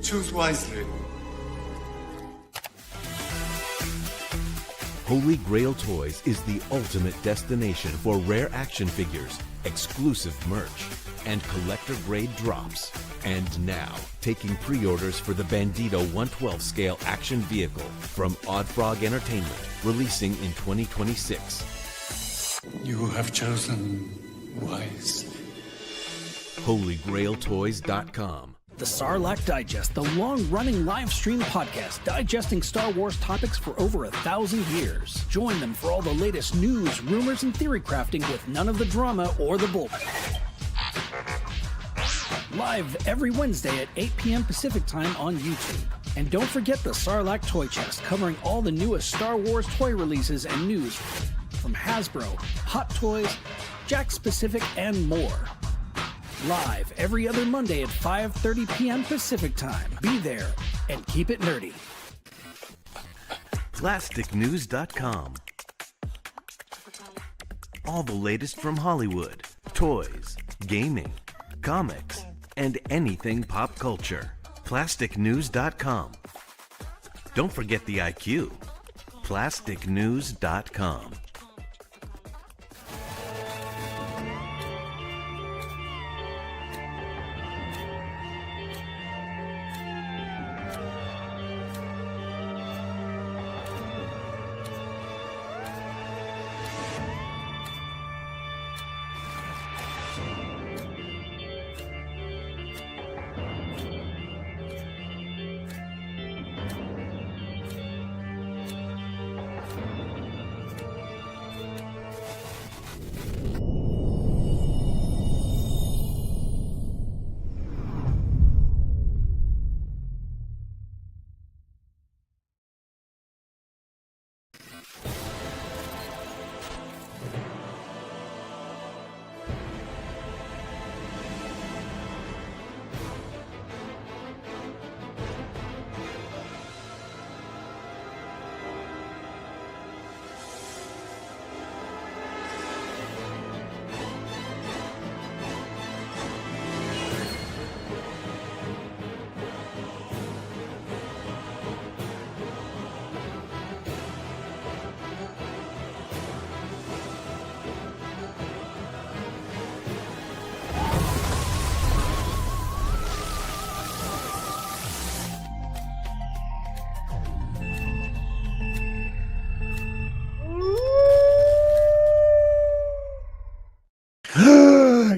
Choose wisely. Holy Grail Toys is the ultimate destination for rare action figures, exclusive merch, and collector-grade drops. And now, taking pre-orders for the Bandito 112 scale action vehicle from Odd Frog Entertainment, releasing in 2026. You have chosen wisely. HolyGrailToys.com. The Sarlacc Digest, the long-running live stream podcast digesting Star Wars topics for over 1,000 years. Join them for all the latest news, rumors, and theory crafting with none of the drama or the bull. Live every Wednesday at 8 p.m. Pacific Time on YouTube. And don't forget the Sarlacc Toy Chest, covering all the newest Star Wars toy releases and news from Hasbro, Hot Toys, Jakks Pacific, and more. Live every other Monday at 5:30 p.m. Pacific Time. Be there and keep it nerdy. PlasticNews.com. All the latest from Hollywood, toys, gaming, comics, and anything pop culture. PlasticNews.com. Don't forget the IQ. PlasticNews.com.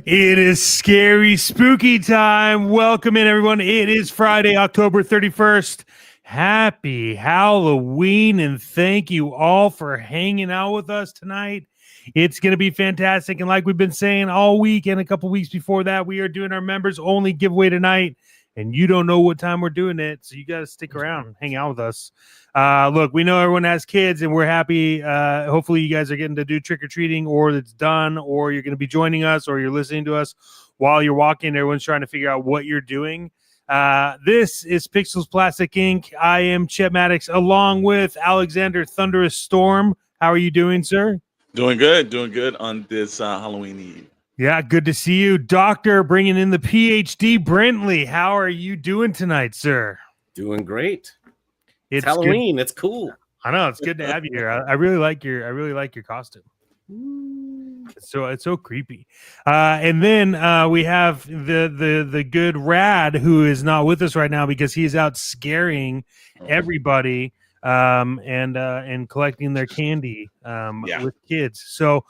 It is scary, spooky time. Welcome in, everyone. It is Friday, October 31st. Happy Halloween, and thank you all for hanging out with us tonight. It's going to be fantastic, and like we've been saying all week and a couple weeks before that, we are doing our members-only giveaway tonight, and you don't know what time we're doing it, so you got to stick around and hang out with us. Look, we know everyone has kids, and we're happy. Hopefully, you guys are getting to do trick-or-treating, or it's done, or you're going to be joining us, or you're listening to us while you're walking. Everyone's trying to figure out what you're doing. This is Pixels Plastic Inc. I am Chet Maddox, along with Alexander Thunderous Storm. How are you doing, sir? Doing good on this Halloween Eve. Yeah, good to see you. Doctor bringing in the PhD, Brentley. How are you doing tonight, sir? Doing great. It's Halloween. Good. It's cool. I know, it's good to have you here. I really like your costume. It's so creepy. And then we have the good Rad, who is not with us right now because he's out scaring everybody and collecting their candy with kids. So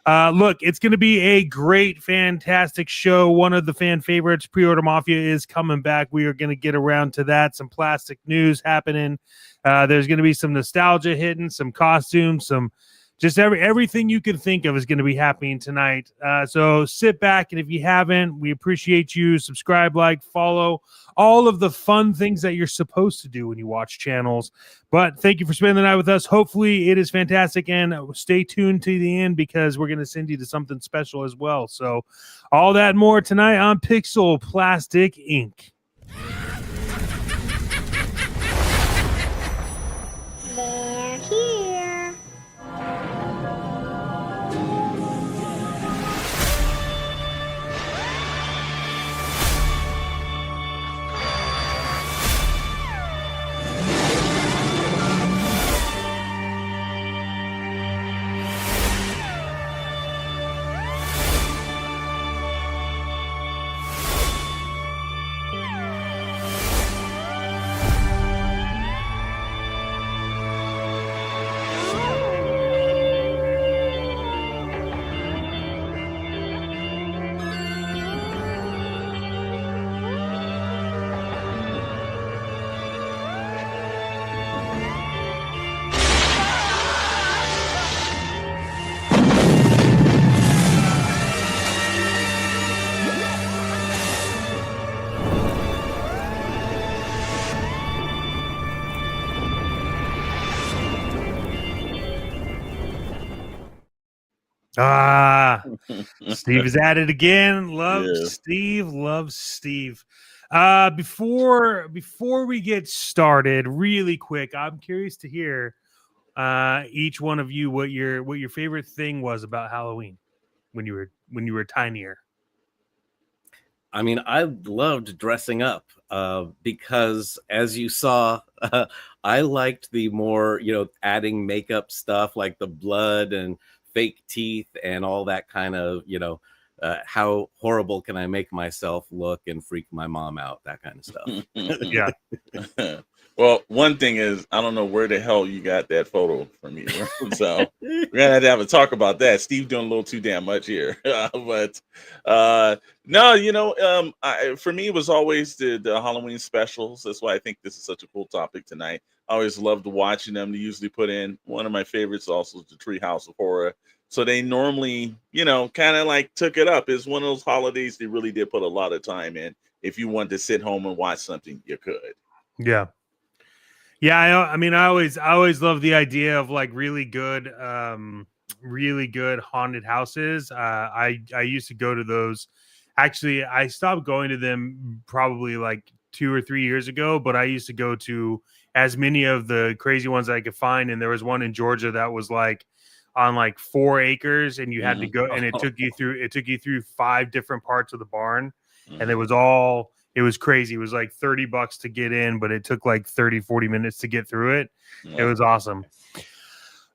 look, it's going to be a great, fantastic show. One of the fan favorites, Pre-Order Mafia, is coming back. We are going to get around to that. Some plastic news happening. There's going to be some nostalgia hitting, some costumes, some just everything you can think of is going to be happening tonight. So sit back, and if you haven't, we appreciate you. Subscribe, like, follow, all of the fun things that you're supposed to do when you watch channels. But thank you for spending the night with us. Hopefully it is fantastic, and stay tuned to the end because we're going to send you to something special as well. So all that and more tonight on Pixel Plastic Inc. They're here. Ah, Steve is at it again. Love Yeah. Steve. Love Steve. Before we get started, really quick, I'm curious to hear each one of you what your favorite thing was about Halloween when you were tinier. I mean, I loved dressing up because, as you saw, I liked the more, adding makeup stuff like the blood and fake teeth and all that kind of, how horrible can I make myself look and freak my mom out, that kind of stuff. Yeah. Well, one thing is, I don't know where the hell you got that photo from you. So we're gonna have to have a talk about that. Steve doing a little too damn much here. But no, for me it was always the Halloween specials. That's why I think this is such a cool topic tonight. I always loved watching them. They usually put in one of my favorites also is the Treehouse of Horror. So they normally, kind of like took it up. It's one of those holidays they really did put a lot of time in. If you wanted to sit home and watch something, you could. Yeah. Yeah, I mean, I always love the idea of like really good haunted houses. I used to go to those. Actually, I stopped going to them probably like 2 or 3 years ago, but I used to go to as many of the crazy ones I could find. And there was one in Georgia that was like on like 4 acres, and you had to go, and it took you through 5 different parts of the barn, and it was crazy. It was like $30 to get in, but it took like 30-40 minutes to get through it. It was awesome.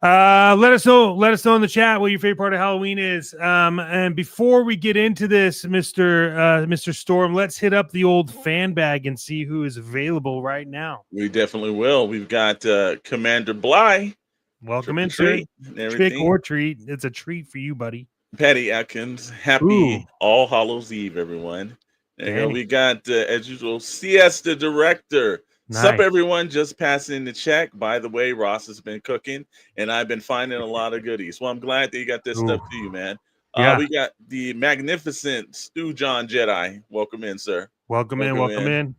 Let us know in the chat what your favorite part of Halloween is. And before we get into this, Mr. Storm, let's hit up the old fan bag and see who is available right now. We definitely will. We've got Commander Bly. Welcome in, sir. Trick or treat. It's a treat for you, buddy. Patty Atkins. Happy All Hallows Eve, everyone. There you go. We got, as usual, CS the director. Nice. Sup, everyone. Just passing the check. By the way, Ross has been cooking, and I've been finding a lot of goodies. Well, I'm glad that you got this stuff to you, man. We got the magnificent Stu John Jedi. Welcome in, sir. Welcome in.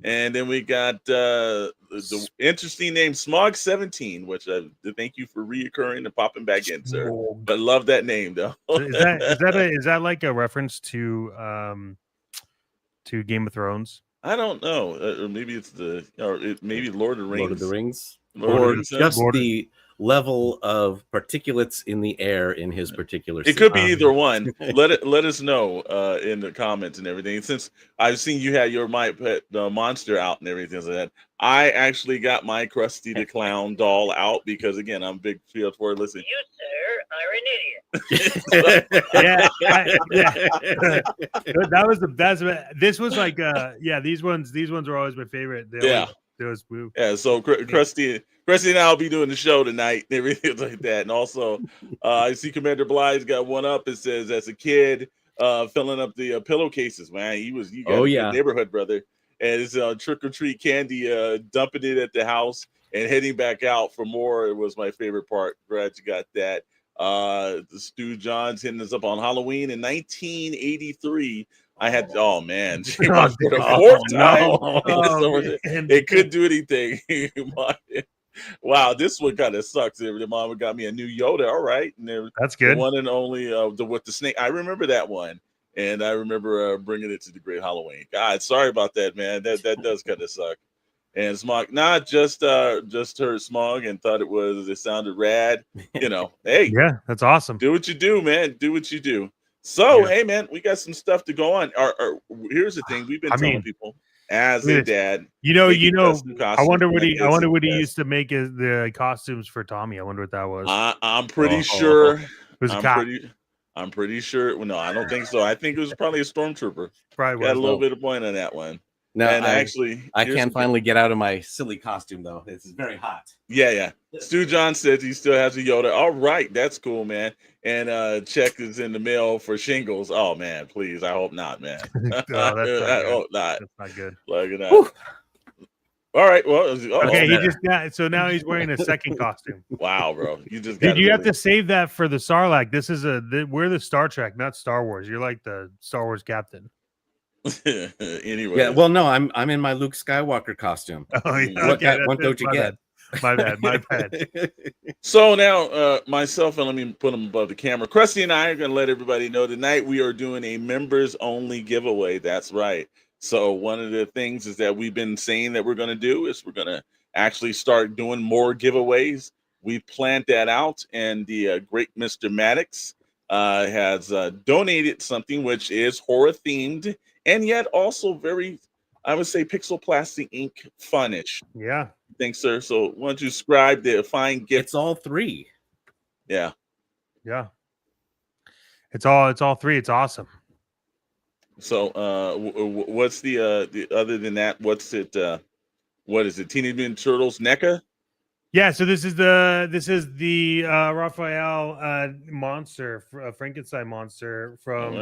And then we got the interesting name Smog17, which thank you for reoccurring and popping back in, sir. But love that name, though. is that like a reference to Game of Thrones? I don't know. Or maybe it's maybe Lord of the Rings. Lord of the Rings. Or just the level of particulates in the air in his particular scene. It could be either one. Let us know in the comments and everything. Since I've seen you had your My Pet Monster out and everything like that, I actually got my Krusty the Clown doll out because, again, I'm a big field for it. Listen, you, sir, are an idiot. This was like these ones are always my favorite. So Krusty and I'll be doing the show tonight and everything like that. And also I see Commander Bly's got one up. It says, as a kid filling up the pillowcases, man, you got a neighborhood brother, and it's trick or treat candy, dumping it at the house and heading back out for more. It was my favorite part. Glad you got that. The Stu Johns hitting us up on Halloween in 1983. I had for the 4th time. It could do anything. Wow, this one kind of sucks. The mom got me a new Yoda. All right, and that's good. The one and only with the snake. I remember that one, and I remember bringing it to the Great Halloween. God, sorry about that, man. That does kind of suck. And Smog, not just heard Smog and thought it sounded rad. Hey, yeah, that's awesome. Do what you do, man. Do what you do. So, hey, man, we got some stuff to go on. Here's the thing: we've been telling people as a dad. I wonder what he used to make as the costumes for Tommy. I wonder what that was. I'm pretty sure. It was a cop. I'm pretty sure. Well, no, I don't think so. I think it was probably a stormtrooper. Probably got a little bit of point on that one. No, I can't finally get out of my silly costume though. This is very hot. Yeah. Stu John says he still has a Yoda. All right, that's cool, man. And check is in the mail for shingles. Oh man, please. I hope not, man. I hope not. That's not good. Like it not. All right. Well, okay. He just got. So now he's wearing a second costume. Wow, bro. You just did. You have to save that for the Sarlacc. This is we're the Star Trek, not Star Wars. You're like the Star Wars captain. Anyway. Yeah. Well, no, I'm in my Luke Skywalker costume. Oh, yeah. What don't you get? My bad. So now, myself, and let me put them above the camera. Krusty and I are going to let everybody know tonight we are doing a members only giveaway. That's right. So one of the things is that we've been saying that we're going to do is we're going to actually start doing more giveaways. We've planned that out, and the great Mr. Maddox has donated something which is horror themed and yet also very, I would say, Pixel Plastic Ink funish. Yeah. Thanks, sir. So why don't you describe the fine gift? It's all three. Yeah. Yeah. It's all three. It's awesome. So what's the other than that, what's it what is it? Teenage Mutant Turtles NECA? Yeah, so this is the Raphael monster, Frankenstein monster from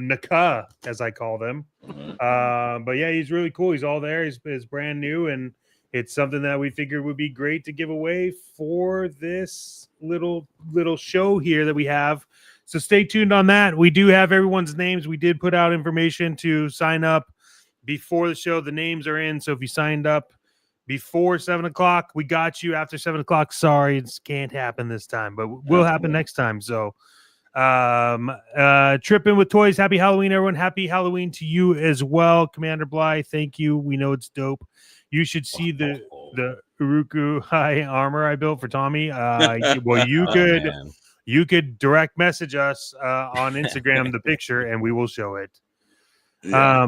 NECA, as I call them. But yeah, he's really cool. He's all there. He's brand new, and it's something that we figured would be great to give away for this little show here that we have. So stay tuned on that. We do have everyone's names. We did put out information to sign up before the show. The names are in. So if you signed up before 7 o'clock, we got you. After 7 o'clock, sorry, it can't happen this time, but will happen next time. So Tripping with Toys, happy Halloween, everyone. Happy Halloween to you as well. Commander Bly, thank you. We know it's dope. You should see the Uruku High armor I built for Tommy. Well, you could direct message us on Instagram the picture, and we will show it. Yeah.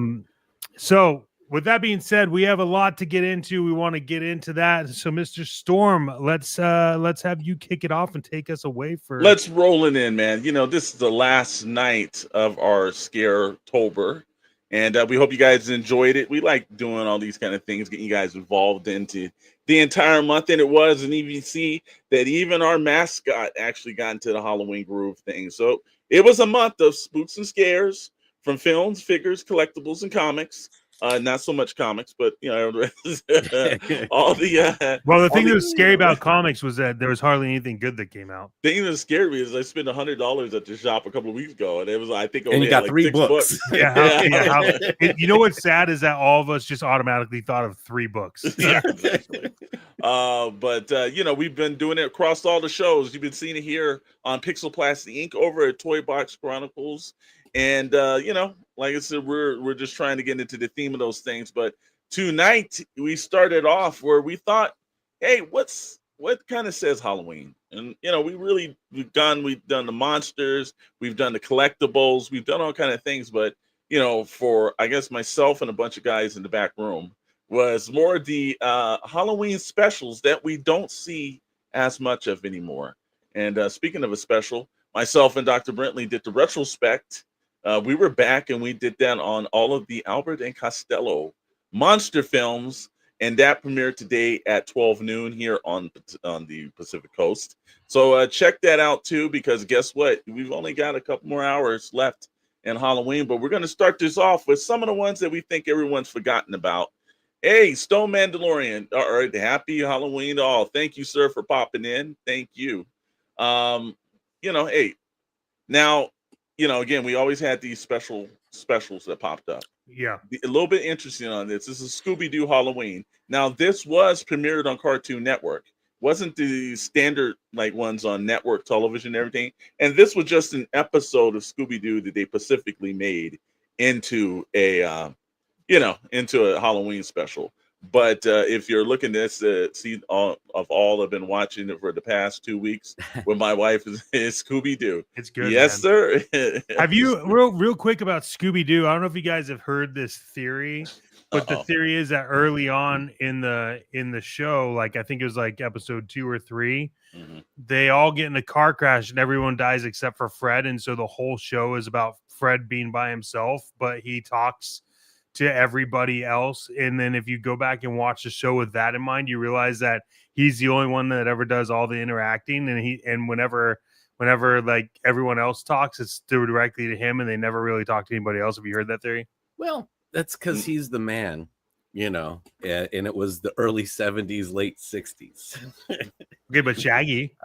So with that being said, we have a lot to get into. We want to get into that. So, Mr. Storm, let's have you kick it off and take us away for. Let's roll it in, man. You know, this is the last night of our Scare-tober, and we hope you guys enjoyed it. We like doing all these kind of things, getting you guys involved into the entire month, and it was an EVC that even our mascot actually got into the Halloween groove thing. So it was a month of spooks and scares from films, figures, collectibles, and comics. Not so much comics, but you know, all the well, the thing that was scary about comics was that there was hardly anything good that came out. The thing that scared me is I spent $100 at the shop a couple of weeks ago, and it was, I think, and you got like 3 books. You know what's sad is that all of us just automatically thought of 3 books. Yeah, exactly. But you know, we've been doing it across all the shows. You've been seeing it here on Pixel Plastic Ink over at Toybox Chronicles. And you know, like I said, we're just trying to get into the theme of those things. But tonight we started off where we thought, hey, what kind of says Halloween? And you know, we've done the monsters, we've done the collectibles, we've done all kind of things. But you know, for I guess myself and a bunch of guys in the back room was more the Halloween specials that we don't see as much of anymore. And speaking of a special, myself and Dr. Brentley did the retrospect. We were back and we did that on all of the Albert and Costello monster films, and that premiered today at 12 noon here on the Pacific Coast. So check that out too, because guess what? We've only got a couple more hours left in Halloween, but we're going to start this off with some of the ones that we think everyone's forgotten about. Hey, Stone Mandalorian. All right, happy Halloween to all. Thank you, sir, for popping in. Thank you. You know, hey, now, you know, again, we always had these specials that popped up. Yeah. A little bit interesting on this. This is Scooby-Doo Halloween. Now, this was premiered on Cartoon Network. Wasn't the standard like ones on network television and everything. And this was just an episode of Scooby-Doo that they specifically made into a, into a Halloween special. But if you're looking at this, see all I've been watching it for the past 2 weeks with my wife is Scooby-Doo. It's good. Yes, man. Sir. Have you real quick about Scooby-Doo? I don't know if you guys have heard this theory, but the theory is that early on in the show, like I think it was like episode 2 or 3, they all get in a car crash and everyone dies except for Fred, and so the whole show is about Fred being by himself, but he talks to everybody else. And then if you go back and watch the show with that in mind, you realize that he's the only one that ever does all the interacting, and whenever like everyone else talks, it's directly to him, and they never really talk to anybody else. Have you heard that theory? Well, that's because he's the man, you know, and it was the early 70s, late 60s. Okay, but Shaggy.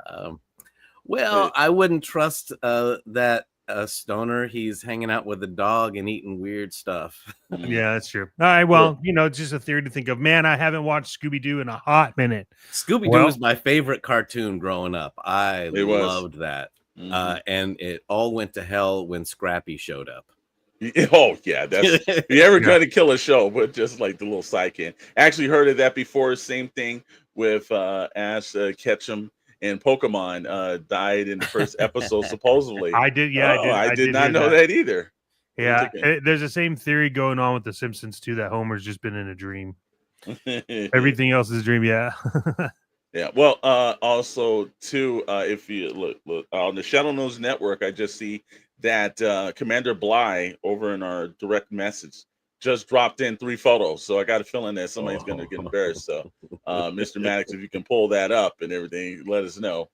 Well, I wouldn't trust that a stoner, he's hanging out with a dog and eating weird stuff. Yeah, that's true. All right, well, it's just a theory to think of. Man, I haven't watched Scooby-Doo in a hot minute. Scooby-Doo was my favorite cartoon growing up. I loved that. And it all went to hell when Scrappy showed up. Oh yeah, that's you ever going to kill a show, but just like the little sidekick. Actually heard of that before. Same thing with Ash Ketchum and Pokemon died in the first episode supposedly. I did, yeah, I did not know that either. Yeah, there's the same theory going on with The Simpsons too, that Homer's just been in a dream. Everything else is a dream, yeah. Yeah, well, also too, if you look on the Shadow News Network, I just see that Commander Bly over in our direct message just dropped in 3 photos. So I got a feeling that somebody's going to get embarrassed. So, Mr. Maddox, if you can pull that up and everything, let us know.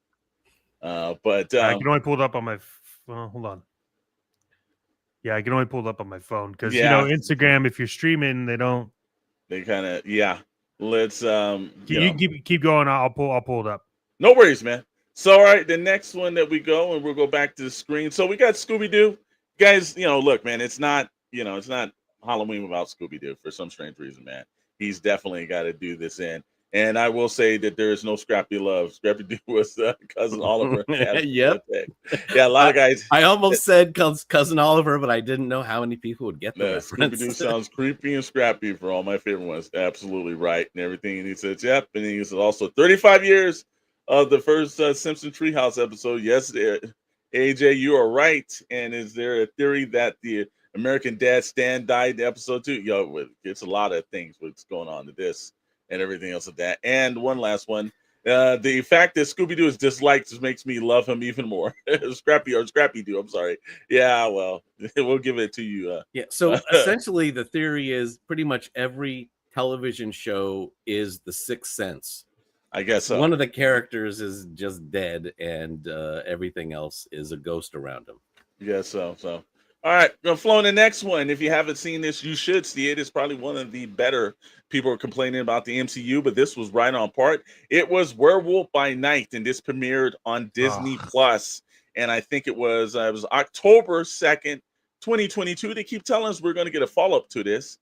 But I can only pull it up on my. Hold on. Yeah, I can only pull it up on my phone because Instagram. If you're streaming, they don't. They kind of Let's keep going. I'll pull it up. No worries, man. So all right, the next one that we go, and we'll go back to the screen. So we got Scooby-Doo. Guys, look, man, it's not Halloween without Scooby-Doo for some strange reason, man. He's definitely got to do this in. And I will say that there is no Scrappy love. Scrappy-Doo was cousin Oliver. Yep. Yeah, a lot of guys. I almost said cousin Oliver, but I didn't know how many people would get the reference. Scooby-Doo sounds creepy and scrappy for all my favorite ones. Absolutely right and everything. And he says, yep. And he says also 35 years of the first Simpson Treehouse episode. Yes, AJ, you are right. And is there a theory that the American Dad Stan died in episode 2? It's a lot of things what's going on to this and everything else of that. And one last one. The fact that Scooby-Doo is disliked just makes me love him even more. Scrappy-Doo, I'm sorry. Yeah, well, we'll give it to you. So essentially the theory is pretty much every television show is The Sixth Sense. I guess so. One of the characters is just dead and everything else is a ghost around him. Yeah, so. All right, going to flow in the next one. If you haven't seen this, you should see it. It's probably one of the better. People are complaining about the MCU, but this was right on part. It was Werewolf by Night, and this premiered on Disney Plus. And I think it was October 2nd, 2022. They keep telling us we're going to get a follow-up to this.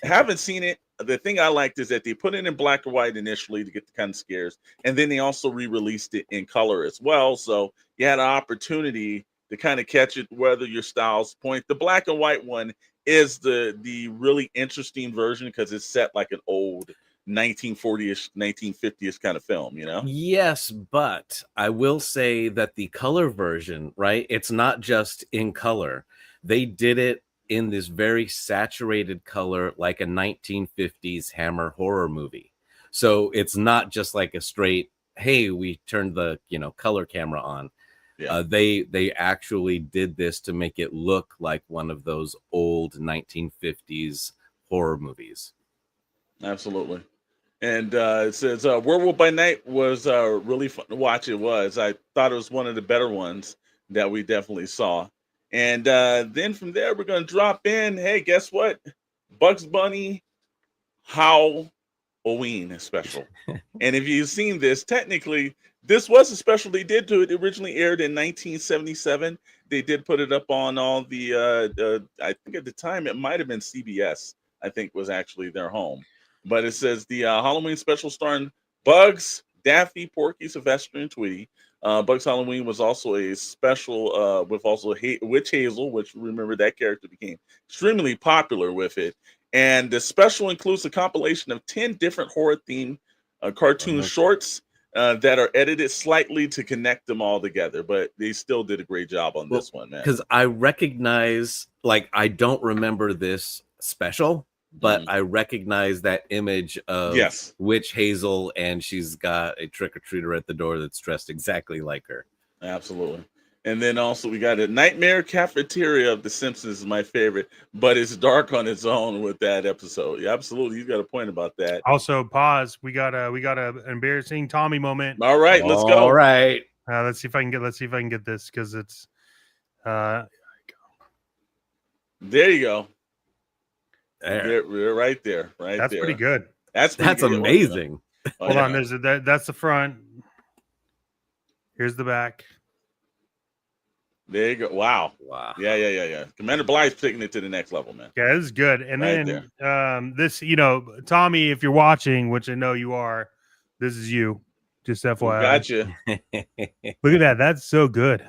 Haven't seen it. The thing I liked is that they put it in black and white initially to get the kind of scares, and then they also re-released it in color as well. So you had an opportunity to kind of catch it, whether your styles point. The black and white one is the really interesting version because it's set like an old 1940ish, 1950ish kind of film, Yes, but I will say that the color version, right? It's not just in color. They did it in this very saturated color, like a 1950s Hammer horror movie. So it's not just like a straight, hey, we turned the color camera on. Yeah. They actually did this to make it look like one of those old 1950s horror movies. Absolutely. And it says Werewolf by Night was really fun to watch. It was. I thought it was one of the better ones that we definitely saw. And then from there, we're going to drop in. Hey, guess what? Bugs Bunny Halloween special. And if you've seen this, technically, this was a special they did do it. It originally aired in 1977. They did put it up on all the, I think at the time it might have been CBS, I think was actually their home. But it says the Halloween special starring Bugs, Daffy, Porky, Sylvester, and Tweety. Bugs Halloween was also a special with also Witch Hazel, which remember that character became extremely popular with it. And the special includes a compilation of 10 different horror-themed cartoon shorts that are edited slightly to connect them all together. But they still did a great job on this one, man. Because I recognize, I don't remember this special, but I recognize that image of Witch Hazel, and she's got a trick-or-treater at the door that's dressed exactly like her. Absolutely. And then also we got a Nightmare Cafeteria of The Simpsons is my favorite, but it's dark on its own with that episode. Yeah, absolutely. You got a point about that. Also, pause. We got a embarrassing Tommy moment. All right, let's go. All right. Let's see if I can get this because it's there you go. We're right there. That's there. pretty good. That's amazing. Hold on. There's that's the front. Here's the back. There you go. Wow. Wow. Yeah. Commander Blythe's taking it to the next level, man. Yeah, this is good. And Right then this, Tommy, if you're watching, which I know you are, this is you. Just We FYI. got you. Look at that. That's so good.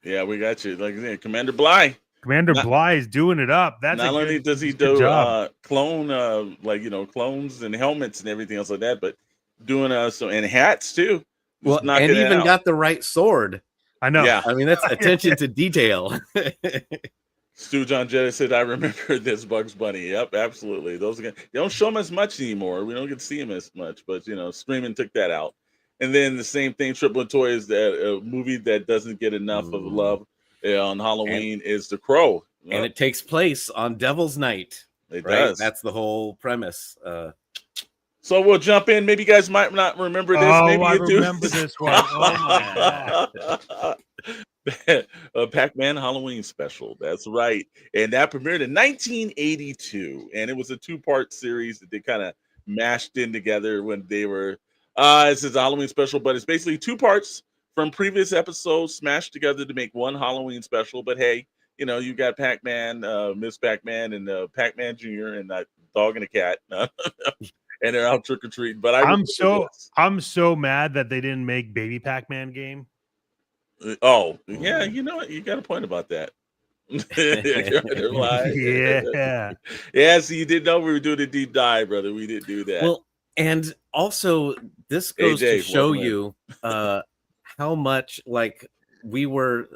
Yeah, we got you. Like I said, Commander Blythe. Commander Blythe is doing it up. That's not only does he do clone clones and helmets and everything else like that, but doing and hats too. Well, and even got the right sword. I know. Yeah. I mean, that's attention to detail. Stu John Jetta said, "I remember this Bugs Bunny." Yep, absolutely. Those again, they don't show them as much anymore. We don't get to see them as much, but streaming took that out. And then the same thing, Triple Toys, that a movie that doesn't get enough of love on Halloween is The Crow. Yep. And it takes place on Devil's Night. It does. That's the whole premise. So we'll jump in. Maybe you guys might not remember this. Oh, Maybe I you do. remember this one. Oh my God. A Pac-Man Halloween special. That's right. And that premiered in 1982. And it was a two-part series that they kind of mashed in together when they were this is a Halloween special, but it's basically two parts from previous episodes smashed together to make one Halloween special. But hey, you got Pac-Man, Miss Pac-Man, and Pac-Man Jr. and that dog and a cat. And they're out trick-or-treating. But I'm so mad that they didn't make Baby Pac-Man game. Oh, yeah, you know what? You got a point about that. Yeah, so you didn't know we were doing a deep dive, brother. We didn't do that. Well, and also this goes to show you how much like we were,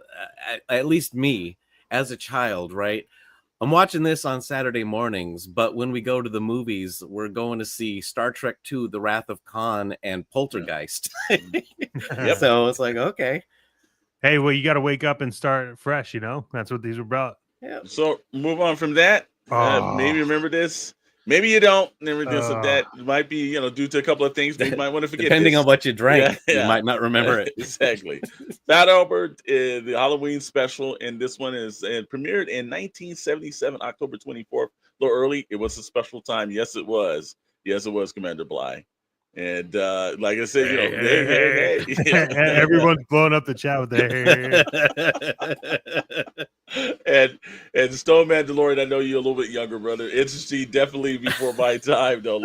at least me as a child, right? I'm watching this on Saturday mornings, but when we go to the movies, we're going to see Star Trek II, The Wrath of Khan and Poltergeist. Yep. So it's like, okay. Hey, well, you got to wake up and start fresh, That's what these were about. Yeah. So move on from that. Maybe remember this. Maybe you don't. Never this or that. It might be, due to a couple of things. Maybe you might want to forget. Depending this. on what you drank, you might not remember it. Exactly. Fat Albert is the Halloween special, and this one is premiered in 1977, October 24th. A little early. It was a special time. Yes, it was. Yes, it was, Commander Bly. And like I said, hey. Everyone's blowing up the chat with their and Stone Mandalorian, I know you're a little bit younger, brother. Interesting, definitely before my time, though.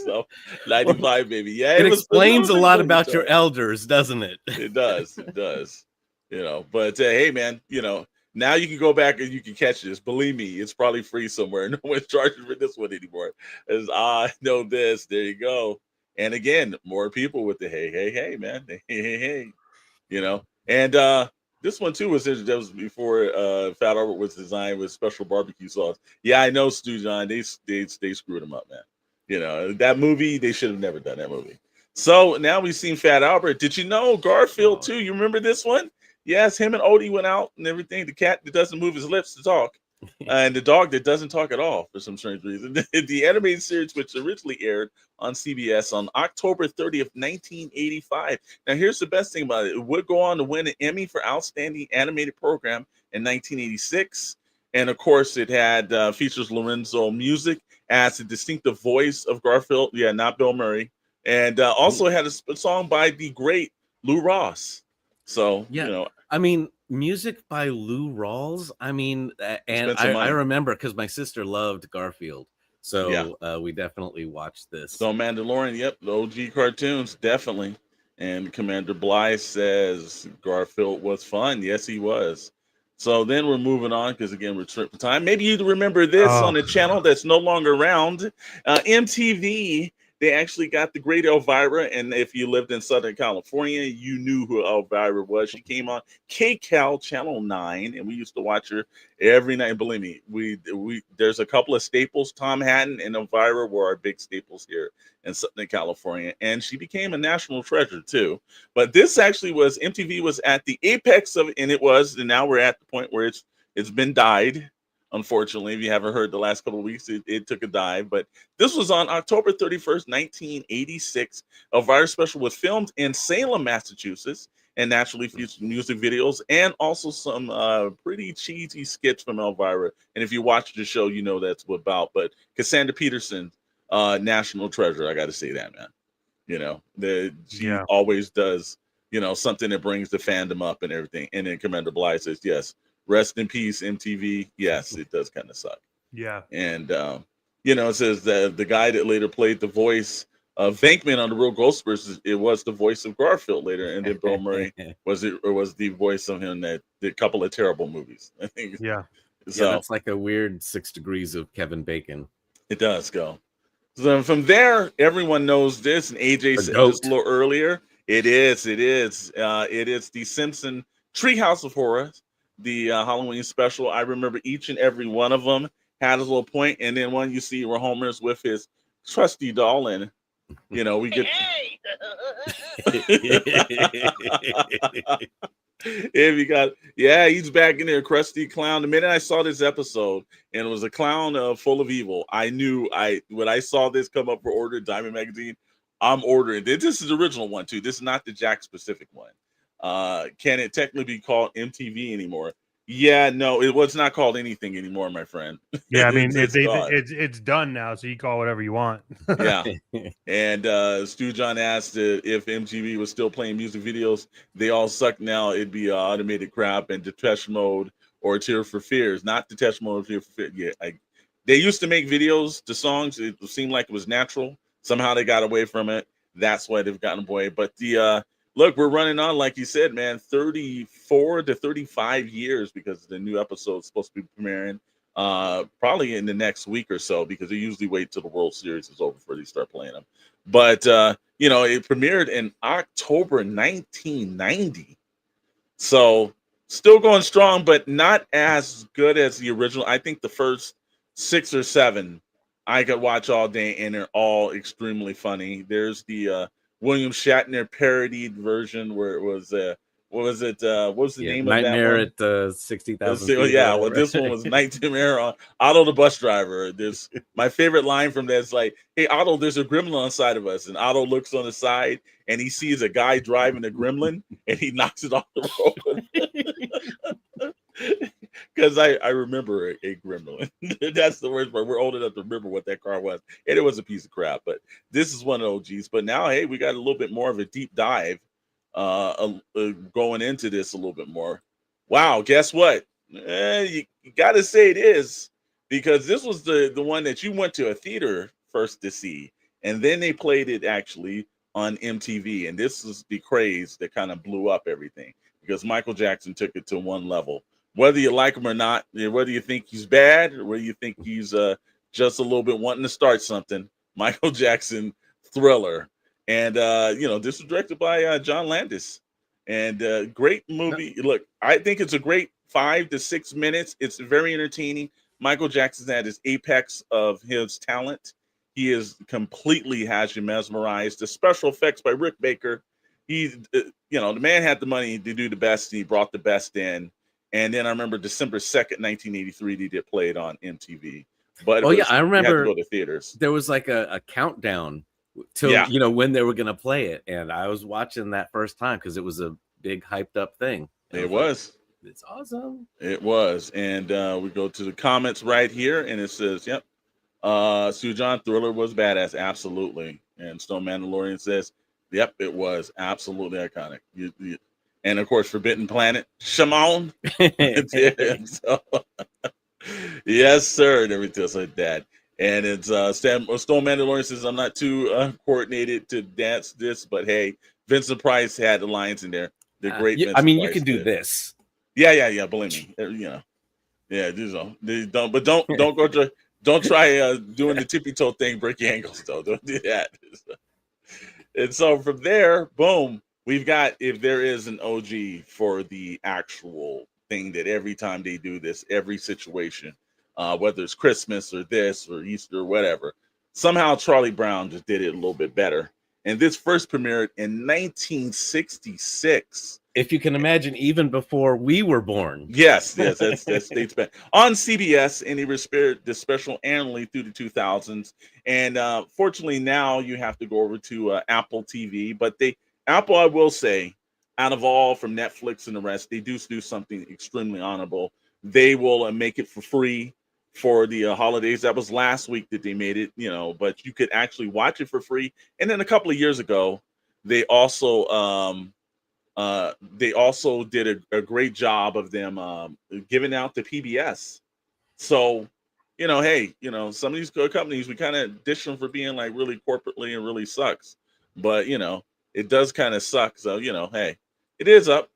So 95, baby. Yeah, it explains a lot about your elders, doesn't it? It does. But hey, man, now you can go back and you can catch this. Believe me, it's probably free somewhere. No one's charging for this one anymore. As I know this, there you go. And again, more people with the hey, man, hey, and this one too was before Fat Albert was designed with special barbecue sauce. Yeah, I know, Stu John, they screwed him up, man. That movie, they should have never done that movie. So now we've seen Fat Albert. Did you know Garfield too? You remember this one? Yes, him and Odie went out and everything. The cat that doesn't move his lips to talk. And the dog that doesn't talk at all for some strange reason. The animated series, which originally aired on CBS on October 30th, 1985. Now, here's the best thing about it. It would go on to win an Emmy for Outstanding Animated Program in 1986. And, of course, it had features Lorenzo Music as a distinctive voice of Garfield. Yeah, not Bill Murray. And also had a song by the great Lou Ross. So, I mean, music by Lou Rawls. I mean, and I remember because my sister loved Garfield. So we definitely watched this. So Mandalorian, yep, the OG cartoons, definitely. And Commander Blythe says Garfield was fun. Yes, he was. So then we're moving on because, again, we're tripping time. Maybe you remember this on a channel that's no longer around. MTV. They actually got the great Elvira, and if you lived in Southern California, you knew who Elvira was. She came on KCAL Channel 9, and we used to watch her every night. And believe me, we there's a couple of staples. Tom Hatton and Elvira were our big staples here in Southern California, and she became a national treasure too. But this actually was MTV was at the apex of it, and it was, and now we're at the point where it's been died. Unfortunately, if you haven't heard the last couple of weeks, it took a dive. But this was on October 31st, 1986. Elvira special was filmed in Salem, Massachusetts, and naturally featured music videos and also some pretty cheesy skits from Elvira. And if you watch the show, you know that's what about. But Cassandra Peterson, national treasure. I got to say that, man. She always does something that brings the fandom up and everything. And then Commander Blythe says, yes, rest in peace, MTV. Yes, it does kind of suck. Yeah. And, it says that the guy that later played the voice of Venkman on The Real Ghostbusters, it was the voice of Garfield later. And then Bill Murray was the voice of him that did a couple of terrible movies, I think. Yeah. So yeah, that's like a weird 6 degrees of Kevin Bacon. it does go. So from there, everyone knows this, and AJ said this a little earlier. It is the Simpson Treehouse of Horrors, the Halloween special. I remember each and every one of them had a little point, and then one you see where Homer's with his trusty doll, and we get. If you got, he's back in there, Krusty Clown. The minute I saw this episode and it was a clown full of evil, I knew when I saw this come up for order, Diamond Magazine, I'm ordering. This is the original one too. This is not the Jack specific one. Can it technically be called MTV anymore? Yeah, no, it was not called anything anymore, my friend. Yeah, I mean it's done now, so you call whatever you want. Yeah. And Stu John asked if MTV was still playing music videos. They all suck now. It'd be Automated Crap and Depeche Mode or Tear for Fears. Not Depeche Mode or Tear for Fears. Yeah, they used to make videos to songs. It seemed like it was natural. Somehow they got away from it. That's why they've gotten away. But the look, we're running on, like you said, man, 34 to 35 years because the new episode is supposed to be premiering probably in the next week or so, because they usually wait till the World Series is over before they start playing them. But, it premiered in October 1990. So still going strong, but not as good as the original. I think the first 6 or 7 I could watch all day, and they're all extremely funny. There's the William Shatner parodied version where it was what was the name Nightmare of that one? at 60,000 yeah, well, this one was Nightmare on Otto the bus driver. There's my favorite line from that is like, hey Otto, there's a gremlin on the side of us, and Otto looks on the side and he sees a guy driving a gremlin and he knocks it off the road. Because I remember a gremlin. That's the worst part. We're old enough to remember what that car was. And it was a piece of crap. But this is one of the OGs. But now, hey, we got a little bit more of a deep dive going into this a little bit more. Wow, guess what? You got to say it is. Because this was the one that you went to a theater first to see. And then they played it actually on MTV. And this is the craze that kind of blew up everything. Because Michael Jackson took it to one level. Whether you like him or not, whether you think he's bad or whether you think he's just a little bit wanting to start something, Michael Jackson Thriller. And, this was directed by John Landis. And great movie. Look, I think it's a great 5 to 6 minutes. It's very entertaining. Michael Jackson's at his apex of his talent. He is completely has you mesmerized. The special effects by Rick Baker. He, the man had the money to do the best. And he brought the best in. And then I remember December 2nd, 1983, they did play it on MTV. But I remember to go to theaters. There was like a countdown till when they were going to play it, and I was watching that first time because it was a big hyped up thing. It was. It's awesome. It was, and we go to the comments right here, and it says, "Yep, Sue John Thriller was badass, absolutely." And Stone Mandalorian says, "Yep, it was absolutely iconic." And of course, Forbidden Planet, Shimon. So, yes, sir, and everything else like that. And it's Stone Mandalorian says, I'm not too coordinated to dance this, but hey, Vincent Price had the lines in there. The great. You can do this. Yeah. Believe me, do so. Don't try doing the tippy toe thing, break your ankles though. Don't do that. And so from there, boom. We've got, if there is an OG for the actual thing that every time they do this, every situation, whether it's Christmas or this or Easter or whatever, somehow Charlie Brown just did it a little bit better. And this first premiered in 1966. If you can imagine, even before we were born. Yes, that's dates back. On CBS, and they repaired the special annually through the 2000s. And fortunately, now you have to go over to Apple TV. But Apple, I will say, out of all from Netflix and the rest, they do something extremely honorable. They will make it for free for the holidays. That was last week that they made it, but you could actually watch it for free. And then a couple of years ago, they also they also did a great job of them giving out the PBS. So, hey, some of these companies, we kind of dish them for being like really corporately and really sucks. But, it does kind of suck. So, hey, it is up,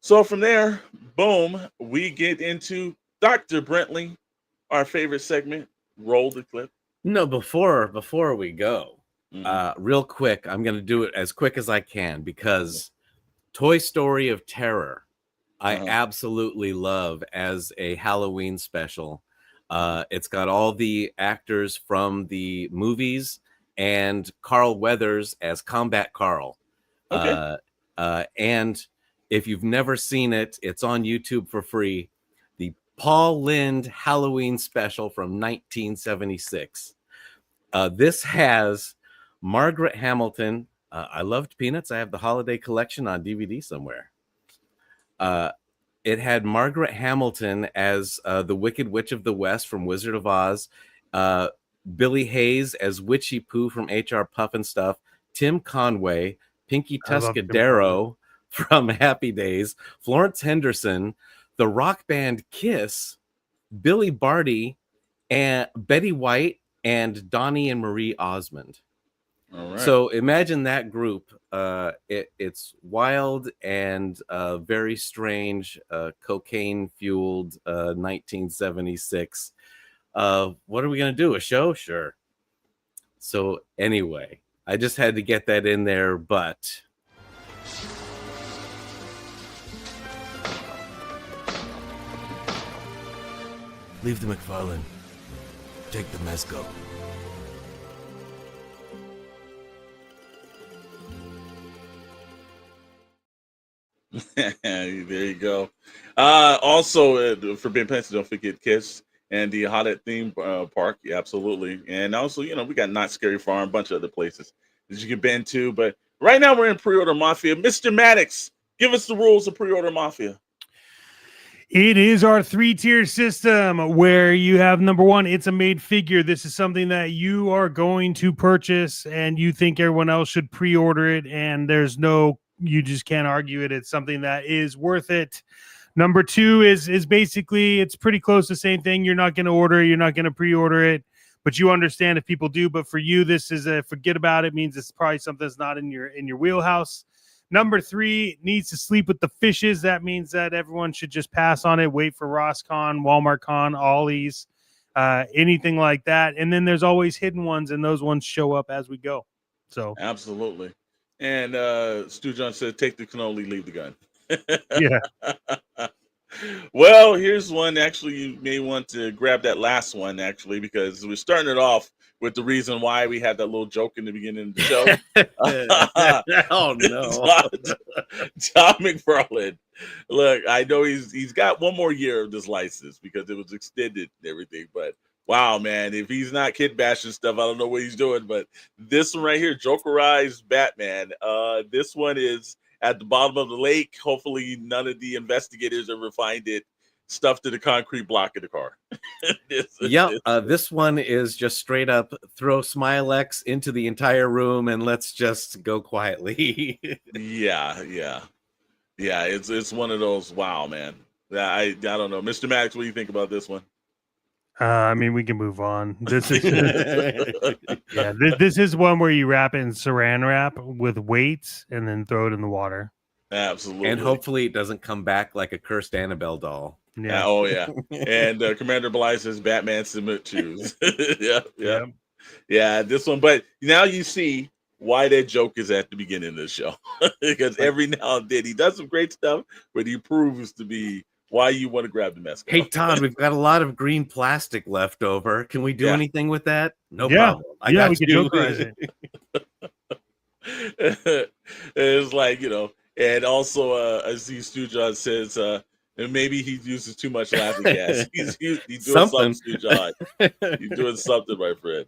So from there, boom, we get into Dr. Brentley, our favorite segment. Roll the clip. No, before we go, real quick, I'm going to do it as quick as I can because Toy Story of Terror, I absolutely love as a Halloween special. It's got all the actors from the movies and Carl Weathers as Combat Carl. Okay. And if you've never seen it, it's on YouTube for free. The Paul Lynde Halloween special from 1976. This has Margaret Hamilton. I loved Peanuts. I have the holiday collection on DVD somewhere. It had Margaret Hamilton as the Wicked Witch of the West from Wizard of Oz. Billy Hayes as Witchy Pooh from HR Puff and Stuff. Tim Conway, Pinky Tuscadero from Happy Days. Florence Henderson, the rock band Kiss, Billy Barty, and Betty White, and Donnie and Marie Osmond. All right. So imagine that group. It's wild and very strange, cocaine-fueled 1976. What are we going to do? A show? Sure. So anyway, I just had to get that in there, but... Leave the McFarlane. Take the Mesco. There you go. Also, for Ben Pence, don't forget Kiss and the Hot Theme Park. Yeah, absolutely. And also, we got Not Scary Farm, a bunch of other places that you can been to. But right now we're in Pre-Order Mafia. Mr. Maddox, give us the rules of Pre-Order Mafia. It is our 3-tier system where you have number one, it's a made figure. This is something that you are going to purchase and you think everyone else should pre-order it. And you just can't argue it. It's something that is worth it. Number two is basically, it's pretty close to the same thing. You're not going to order it. You're not going to pre-order it, but you understand if people do. But for you, this is a forget about it. Means it's probably something that's not in your wheelhouse. Number three, needs to sleep with the fishes. That means that everyone should just pass on it. Wait for RossCon, WalmartCon, Ollie's, anything like that. And then there's always hidden ones, and those ones show up as we go. So absolutely. And Stu John said, take the cannoli, leave the gun. Yeah. Well, here's one. Actually, you may want to grab that last one, actually, because we're starting it off with the reason why we had that little joke in the beginning of the show. Oh, no. Tom McFarlane. Look, I know he's got one more year of this license because it was extended and everything, but wow, man, if he's not kid bashing stuff, I don't know what he's doing. But this one right here, Jokerized Batman. This one is at the bottom of the lake. Hopefully none of the investigators ever find it stuffed to the concrete block of the car. This one is just straight up throw Smilex into the entire room and let's just go quietly. Yeah. It's one of those. Wow, man. I don't know, Mr. Max. What do you think about this one? We can move on. This is this is one where you wrap it in saran wrap with weights and then throw it in the water. Absolutely. And hopefully it doesn't come back like a cursed Annabelle doll. Yeah. Oh yeah. And Commander Blythe says Batman submit shoes. Yeah. This one, but now you see why that joke is at the beginning of the show. Because every now and then he does some great stuff, but he proves to be why you want to grab the mask. Hey Todd, we've got a lot of green plastic left over. Can we do anything with that? No problem. We can jokerize it. It's like, and also I see Stu John says and maybe he uses too much laughing gas. He's doing something, Stu John. He's doing something, my friend.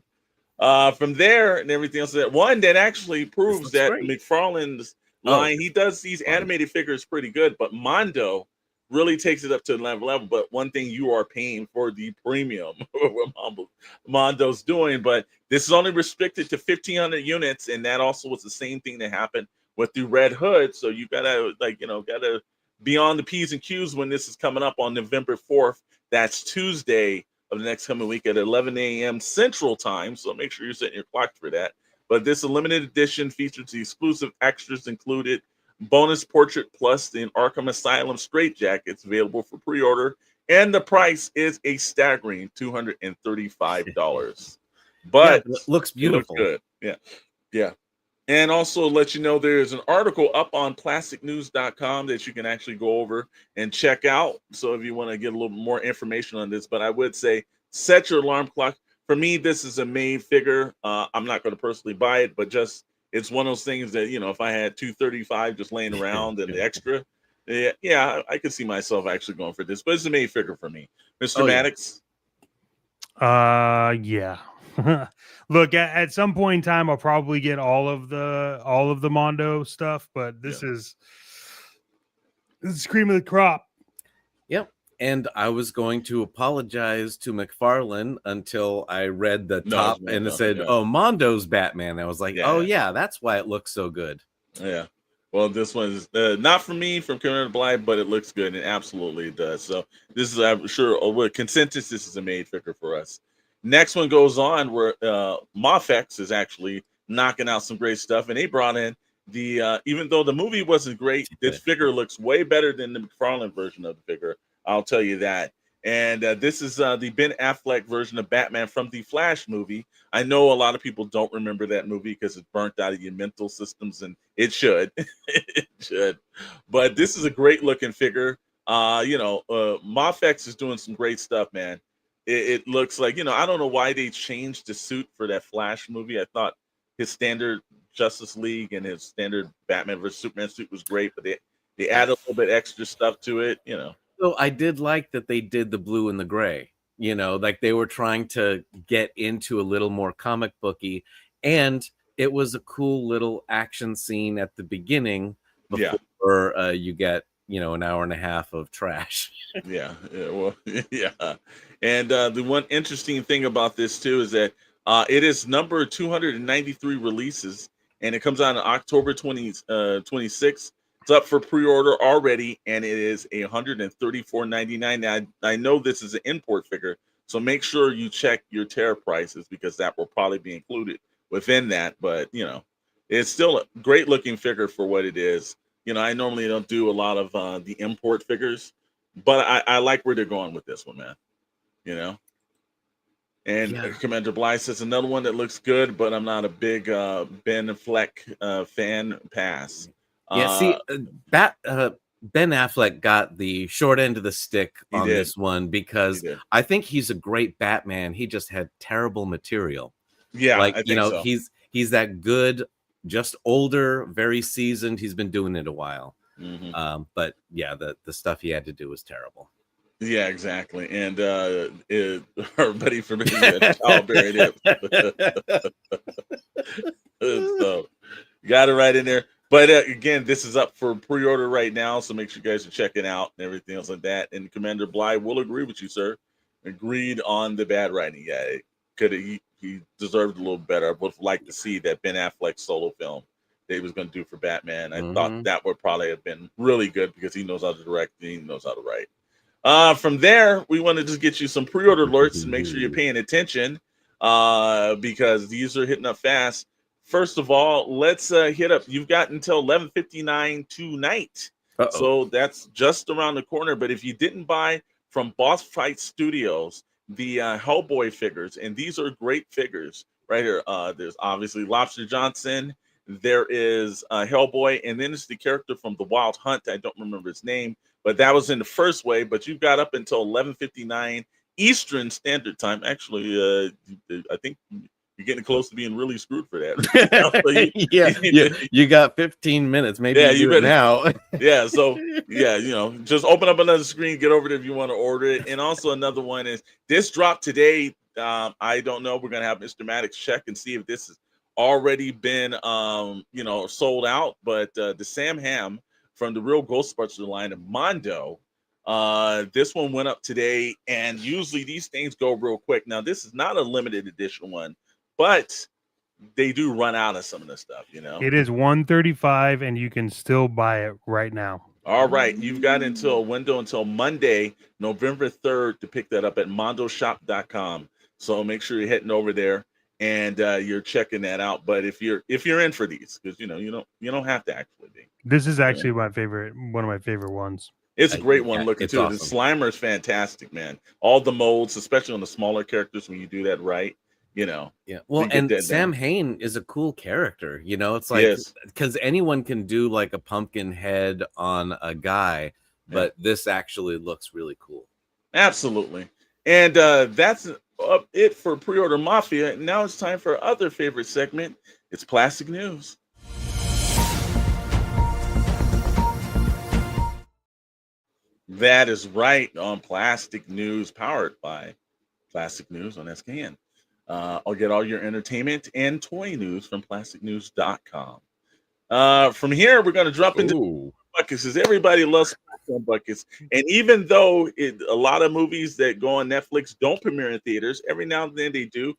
From there and everything else, that actually proves that McFarlane's line, he does these animated figures pretty good, but Mondo really takes it up to another level. But one thing, you are paying for the premium, what Mondo's doing. But this is only restricted to 1,500 units, and that also was the same thing that happened with the red hood. So you gotta gotta be on the P's and Q's when this is coming up on November 4th. That's Tuesday of the next coming week at 11 a.m. Central Time. So make sure you're setting your clock for that. But this limited edition features the exclusive extras included, bonus portrait plus the Arkham Asylum straitjackets available for pre-order. And the price is a staggering $235. But yeah, it looks beautiful. It looks good. Yeah. And also let you know there's an article up on plasticnews.com that you can actually go over and check out. So if you want to get a little more information on this, but I would say set your alarm clock. For me, this is a made figure. I'm not going to personally buy it, but just it's one of those things that, if I had 235 just laying around and the extra, I could see myself actually going for this. But it's a made figure for me. Mr. Maddox? Yeah. Look, at some point in time, I'll probably get all of the Mondo stuff, but this is cream of the crop. Yep. And I was going to apologize to McFarlane until I read the top and it said, "Oh, Mondo's Batman." I was like, "Oh yeah, that's why it looks so good." Yeah. Well, this one's not from me, from Commander Blythe, but it looks good and absolutely does. So this is, I'm sure, with consensus, this is a made figure for us. Next one goes on where Mofex is actually knocking out some great stuff, and they brought in the even though the movie wasn't great, this figure looks way better than the McFarlane version of the figure. I'll tell you that. And this is the Ben Affleck version of Batman from the Flash movie. I know a lot of people don't remember that movie because it's burnt out of your mental systems, and it should. It should. But this is a great looking figure. Mofex is doing some great stuff, man. It looks like, I don't know why they changed the suit for that Flash movie. I thought his standard Justice League and his standard Batman vs. Superman suit was great, but they added a little bit extra stuff to it, So I did like that they did the blue and the gray, like they were trying to get into a little more comic booky, and it was a cool little action scene at the beginning before you get, an hour and a half of trash. Yeah. And the one interesting thing about this too is that it is number 293 releases, and it comes out on October 26th. It's up for pre-order already, and it is $134.99. Now, I know this is an import figure, so make sure you check your tariff prices because that will probably be included within that. But it's still a great looking figure for what it is. I normally don't do a lot of the import figures, but I like where they're going with this one, man. And Commander Blythe says another one that looks good, but I'm not a big Ben Affleck fan. Pass. Ben Affleck got the short end of the stick on this one because I think he's a great Batman. He just had terrible material. Yeah, like I think so. he's that good, just older, very seasoned. He's been doing it a while. Mm-hmm. But yeah, the stuff he had to do was terrible. Yeah, exactly. And our buddy from buried it. So got it right in there. But again, this is up for pre-order right now, so make sure you guys are checking out and everything else like that. And Commander Blythe will agree with you, sir. Agreed on the bad writing. Yeah, he deserved a little better. I would like to see that Ben Affleck solo film that he was going to do for Batman. I thought that would probably have been really good because he knows how to direct and he knows how to write. From there, we want to just get you some pre-order alerts and make sure you're paying attention because these are hitting up fast. First of all, let's hit up. You've got until 11:59 tonight. So that's just around the corner. But if you didn't buy from Boss Fight Studios, the Hellboy figures, and these are great figures right here. There's obviously Lobster Johnson. There is Hellboy, and then it's the character from The Wild Hunt. I don't remember his name, but that was in the first wave. But you've got up until 11:59 Eastern Standard Time. Actually, I think you're getting close to being really screwed for that. You got 15 minutes. Maybe you better now. Just open up another screen, get over there if you want to order it. And also another one is this dropped today. I don't know. We're gonna have Mr. Maddox check and see if this has already been sold out. But the Sam Ham from the Real Ghostbusters line of Mondo. This one went up today, and usually these things go real quick. Now, this is not a limited edition one. But they do run out of some of the stuff, you know. It is $135, and you can still buy it right now. All right, you've got until Monday, November 3rd, to pick that up at mondoshop.com. So make sure you're heading over there and you're checking that out. But if you're in for these, because you don't have to actually be. This is actually one of my favorite ones. It's a great one looking too. Awesome. The Slimer is fantastic, man. All the molds, especially on the smaller characters, when you do that right, you know. Yeah. Well, and Sam Hain is a cool character. You know, it's like because anyone can do like a pumpkin head on a guy, but this actually looks really cool. Absolutely. And that's it for Pre-Order Mafia. Now it's time for our other favorite segment. It's Plastic News. That is right, on Plastic News, powered by Plastic News on SKN. I'll get all your entertainment and toy news from plasticnews.com. From here, we're going to drop into buckets, because everybody loves popcorn buckets. And even though a lot of movies that go on Netflix don't premiere in theaters, every now and then they do.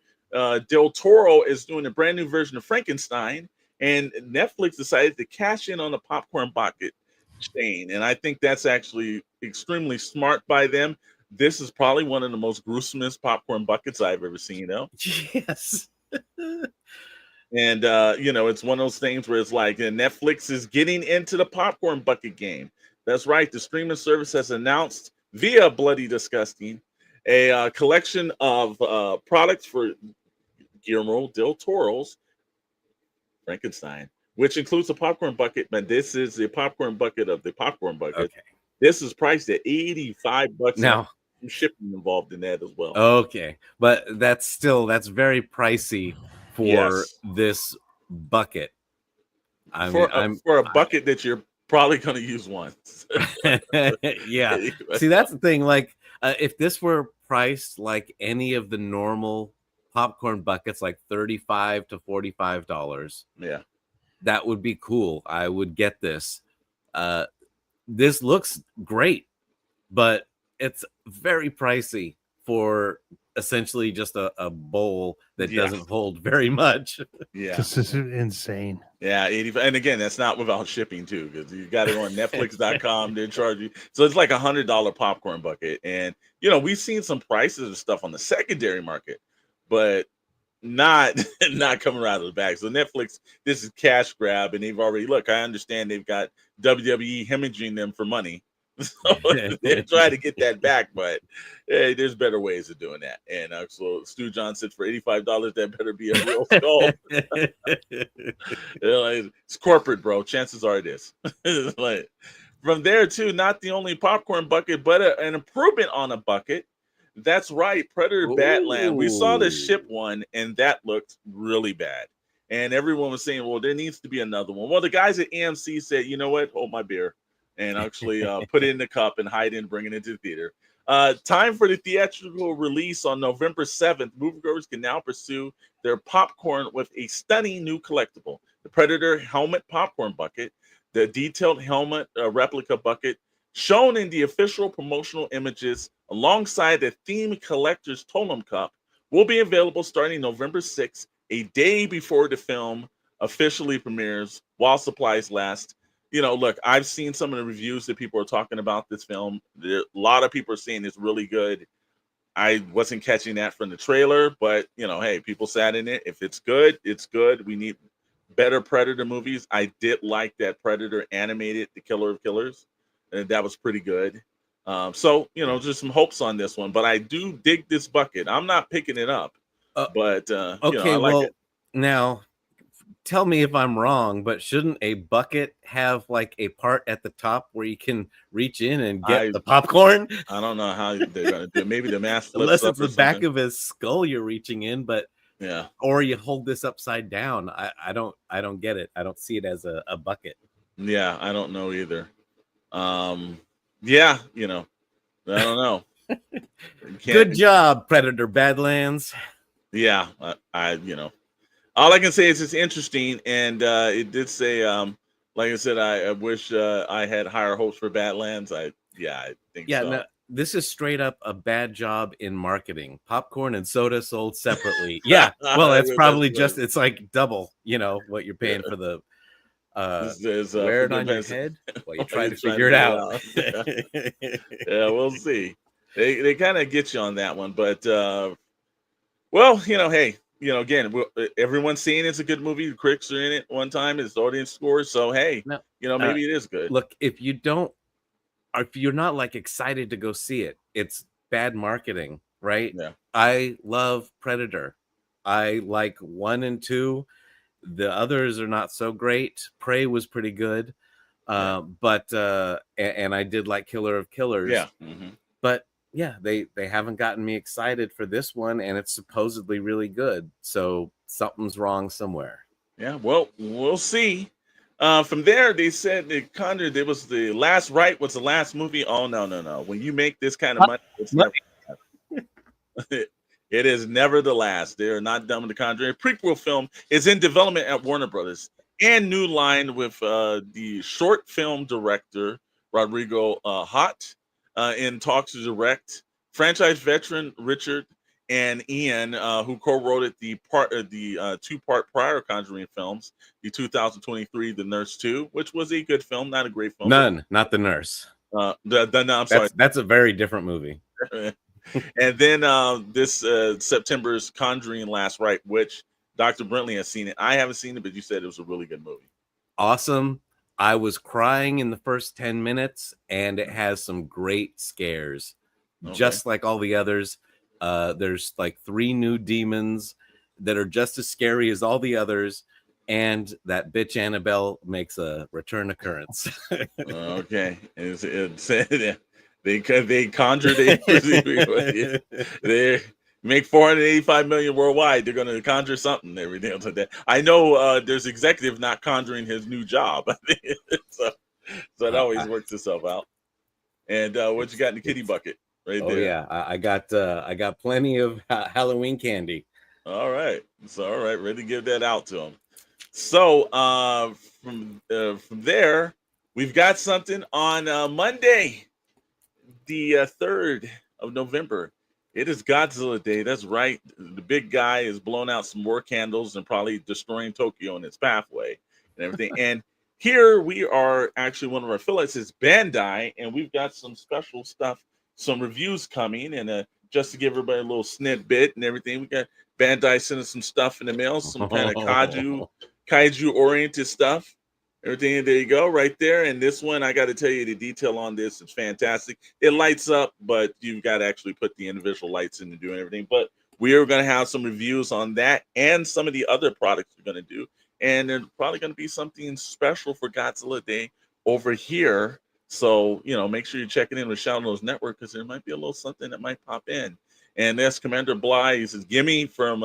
Del Toro is doing a brand new version of Frankenstein, and Netflix decided to cash in on the popcorn bucket chain. And I think that's actually extremely smart by them. This is probably one of the most gruesomest popcorn buckets I've ever seen, though. Yes. And it's one of those things where it's like Netflix is getting into the popcorn bucket game. That's right. The streaming service has announced via Bloody Disgusting a collection of products for Guillermo del Toro's Frankenstein, which includes a popcorn bucket. But this is the popcorn bucket of the popcorn bucket. Okay. This is priced at $85 now. Shipping involved in that as well. Okay, but that's very pricey for this bucket. For a bucket that you're probably going to use once. Yeah. See, that's the thing. Like, if this were priced like any of the normal popcorn buckets, like $35 to $45, that would be cool. I would get this. This looks great, but it's very pricey for essentially just a bowl that doesn't hold very much. Yeah, this is insane. Yeah, 85, and again, that's not without shipping too, because you got to go on Netflix.com. They charge you, so it's like $100 popcorn bucket. And we've seen some prices of stuff on the secondary market, but not coming out of the bag. So Netflix, this is cash grab, and they've already I understand they've got WWE hemorrhaging them for money. So they're trying to get that back, but hey, there's better ways of doing that. And so Stu John said for $85, that better be a real skull. It's corporate, bro. Chances are it is. Like, from there too, not the only popcorn bucket, but an improvement on a bucket. That's right, Predator Badland. We saw the ship one, and that looked really bad. And everyone was saying, well, there needs to be another one. Well, the guys at AMC said, you know what, hold my beer, and actually put it in the cup and hide it and bring it into the theater. Time for the theatrical release on November 7th. Moviegoers can now pursue their popcorn with a stunning new collectible. The Predator helmet popcorn bucket, the detailed helmet replica bucket, shown in the official promotional images alongside the themed collector's totem cup, will be available starting November 6th, a day before the film officially premieres, while supplies last. Look, I've seen some of the reviews that people are talking about this film. A lot of people are saying it's really good. I wasn't catching that from the trailer, but, hey, people sat in it. If it's good, it's good. We need better Predator movies. I did like that Predator animated, The Killer of Killers, and that was pretty good. So, just some hopes on this one. But I do dig this bucket. I'm not picking it up, but okay, I like it. Now, tell me if I'm wrong, but shouldn't a bucket have like a part at the top where you can reach in and get the popcorn? I don't know how they're going to do it. Maybe the mask flips unless up it's the back of his skull you're reaching in, but or you hold this upside down. I don't get it. I don't see it as a bucket. Yeah, I don't know either. I don't know. Good job, Predator Badlands. Yeah, all I can say is it's interesting, and it did say, like I said, I wish I had higher hopes for Badlands. I think so. No, this is straight up a bad job in marketing. Popcorn and soda sold separately. Yeah, well, it's probably just it's like double, what you're paying for the wear it on your head while you try to figure it out. Yeah, we'll see. They kind of get you on that one, but well, hey, again, everyone's saying it's a good movie. The critics are in it one time. It's audience scores, so hey, No, maybe it is good. Look, if you're not like excited to go see it, it's bad marketing, right? Yeah. I love Predator. I like 1 and 2. The others are not so great. Prey was pretty good, but and I did like Killer of Killers. Yeah. But yeah, they haven't gotten me excited for this one, and it's supposedly really good. So something's wrong somewhere. Yeah, well, we'll see. From there, they said the Conjuring, there was the last right was the last movie. Oh no! When you make this kind of money, it's never. It is never the last. They are not done with the Conjuring. Prequel film is in development at Warner Brothers and New Line with the short film director Rodrigo Hott in talks to direct. Franchise veteran Richard and Ian, who co-wrote the 2-part prior Conjuring films, the 2023 The Nurse 2, which was a good film, not a great film. None, not The Nurse. No, I'm sorry. That's a very different movie. And then this September's Conjuring Last Rite, which Dr. Brentley has seen it. I haven't seen it, but you said it was a really good movie. Awesome. I was crying in the first 10 minutes, and it has some great scares. Okay. Just like all the others. There's like 3 new demons that are just as scary as all the others, and that bitch Annabelle makes a return occurrence. Okay. They conjure they make 485 million worldwide. They're going to conjure something every day like that. I know there's executive not conjuring his new job. so it always works itself out. And what you got in the kitty bucket right there? Yeah, I got plenty of Halloween candy. All right, ready to give that out to them. So from there, we've got something on Monday, the 3rd of November. It is Godzilla Day. That's right. The big guy is blowing out some more candles and probably destroying Tokyo in its pathway and everything. And here we are, actually one of our affiliates is Bandai, and we've got some special stuff, some reviews coming, and just to give everybody a little snippet and everything, we got Bandai sending some stuff in the mail, some kind of kaiju oriented stuff. Everything, there you go, right there. And this one, I got to tell you, the detail on this is fantastic. It lights up, but you've got to actually put the individual lights in to do everything. But we are going to have some reviews on that and some of the other products we're going to do. And there's probably going to be something special for Godzilla Day over here. So, make sure you're checking in with Shadows Network, because there might be a little something that might pop in. And that's Commander Bly. He says, "Gimme" from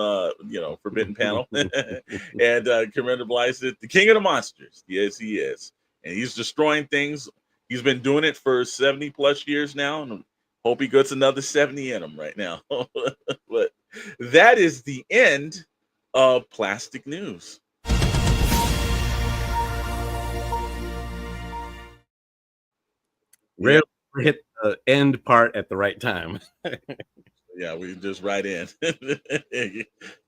Forbidden Panel. And Commander Bly said, "The king of the monsters." Yes, he is. And he's destroying things. He's been doing it for 70 plus years now. And hope he gets another 70 in him right now. But that is the end of Plastic News. Really hit the end part at the right time. Yeah, we just right in.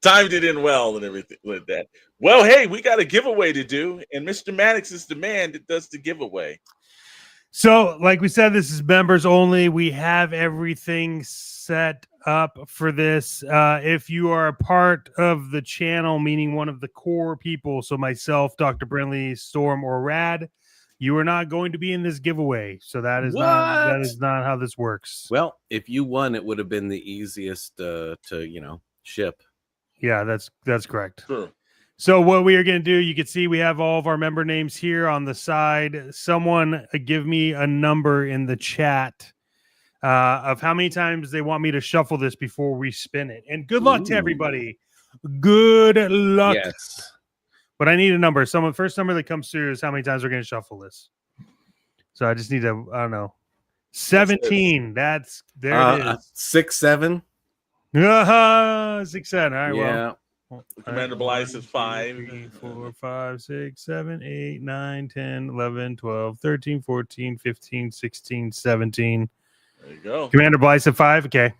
Timed it in well and everything like that. Well, hey, we got a giveaway to do, and Mr. Maddox is the man that does the giveaway. So, like we said, this is members only. We have everything set up for this. If you are a part of the channel, meaning one of the core people, so myself, Dr. Brinley, Storm, or Rad, you are not going to be in this giveaway. So that is not how this works. Well, if you won, it would have been the easiest to ship. Yeah, that's correct. Sure. So what we are going to do, you can see we have all of our member names here on the side. Someone give me a number in the chat of how many times they want me to shuffle this before we spin it. And good luck to everybody. Good luck. Yes. But I need a number. First number that comes through is how many times we're going to shuffle this. So I just need to, I don't know. 17. That's there it is. 6, 7. 6, 7. All right. Yeah. Well, Commander Blythe is 5. 3, 4, 5, 6, 7, 8, 9, 10, 11, 12, 13, 14, 15, 16, 17. There you go. Commander Blythe said 5. Okay.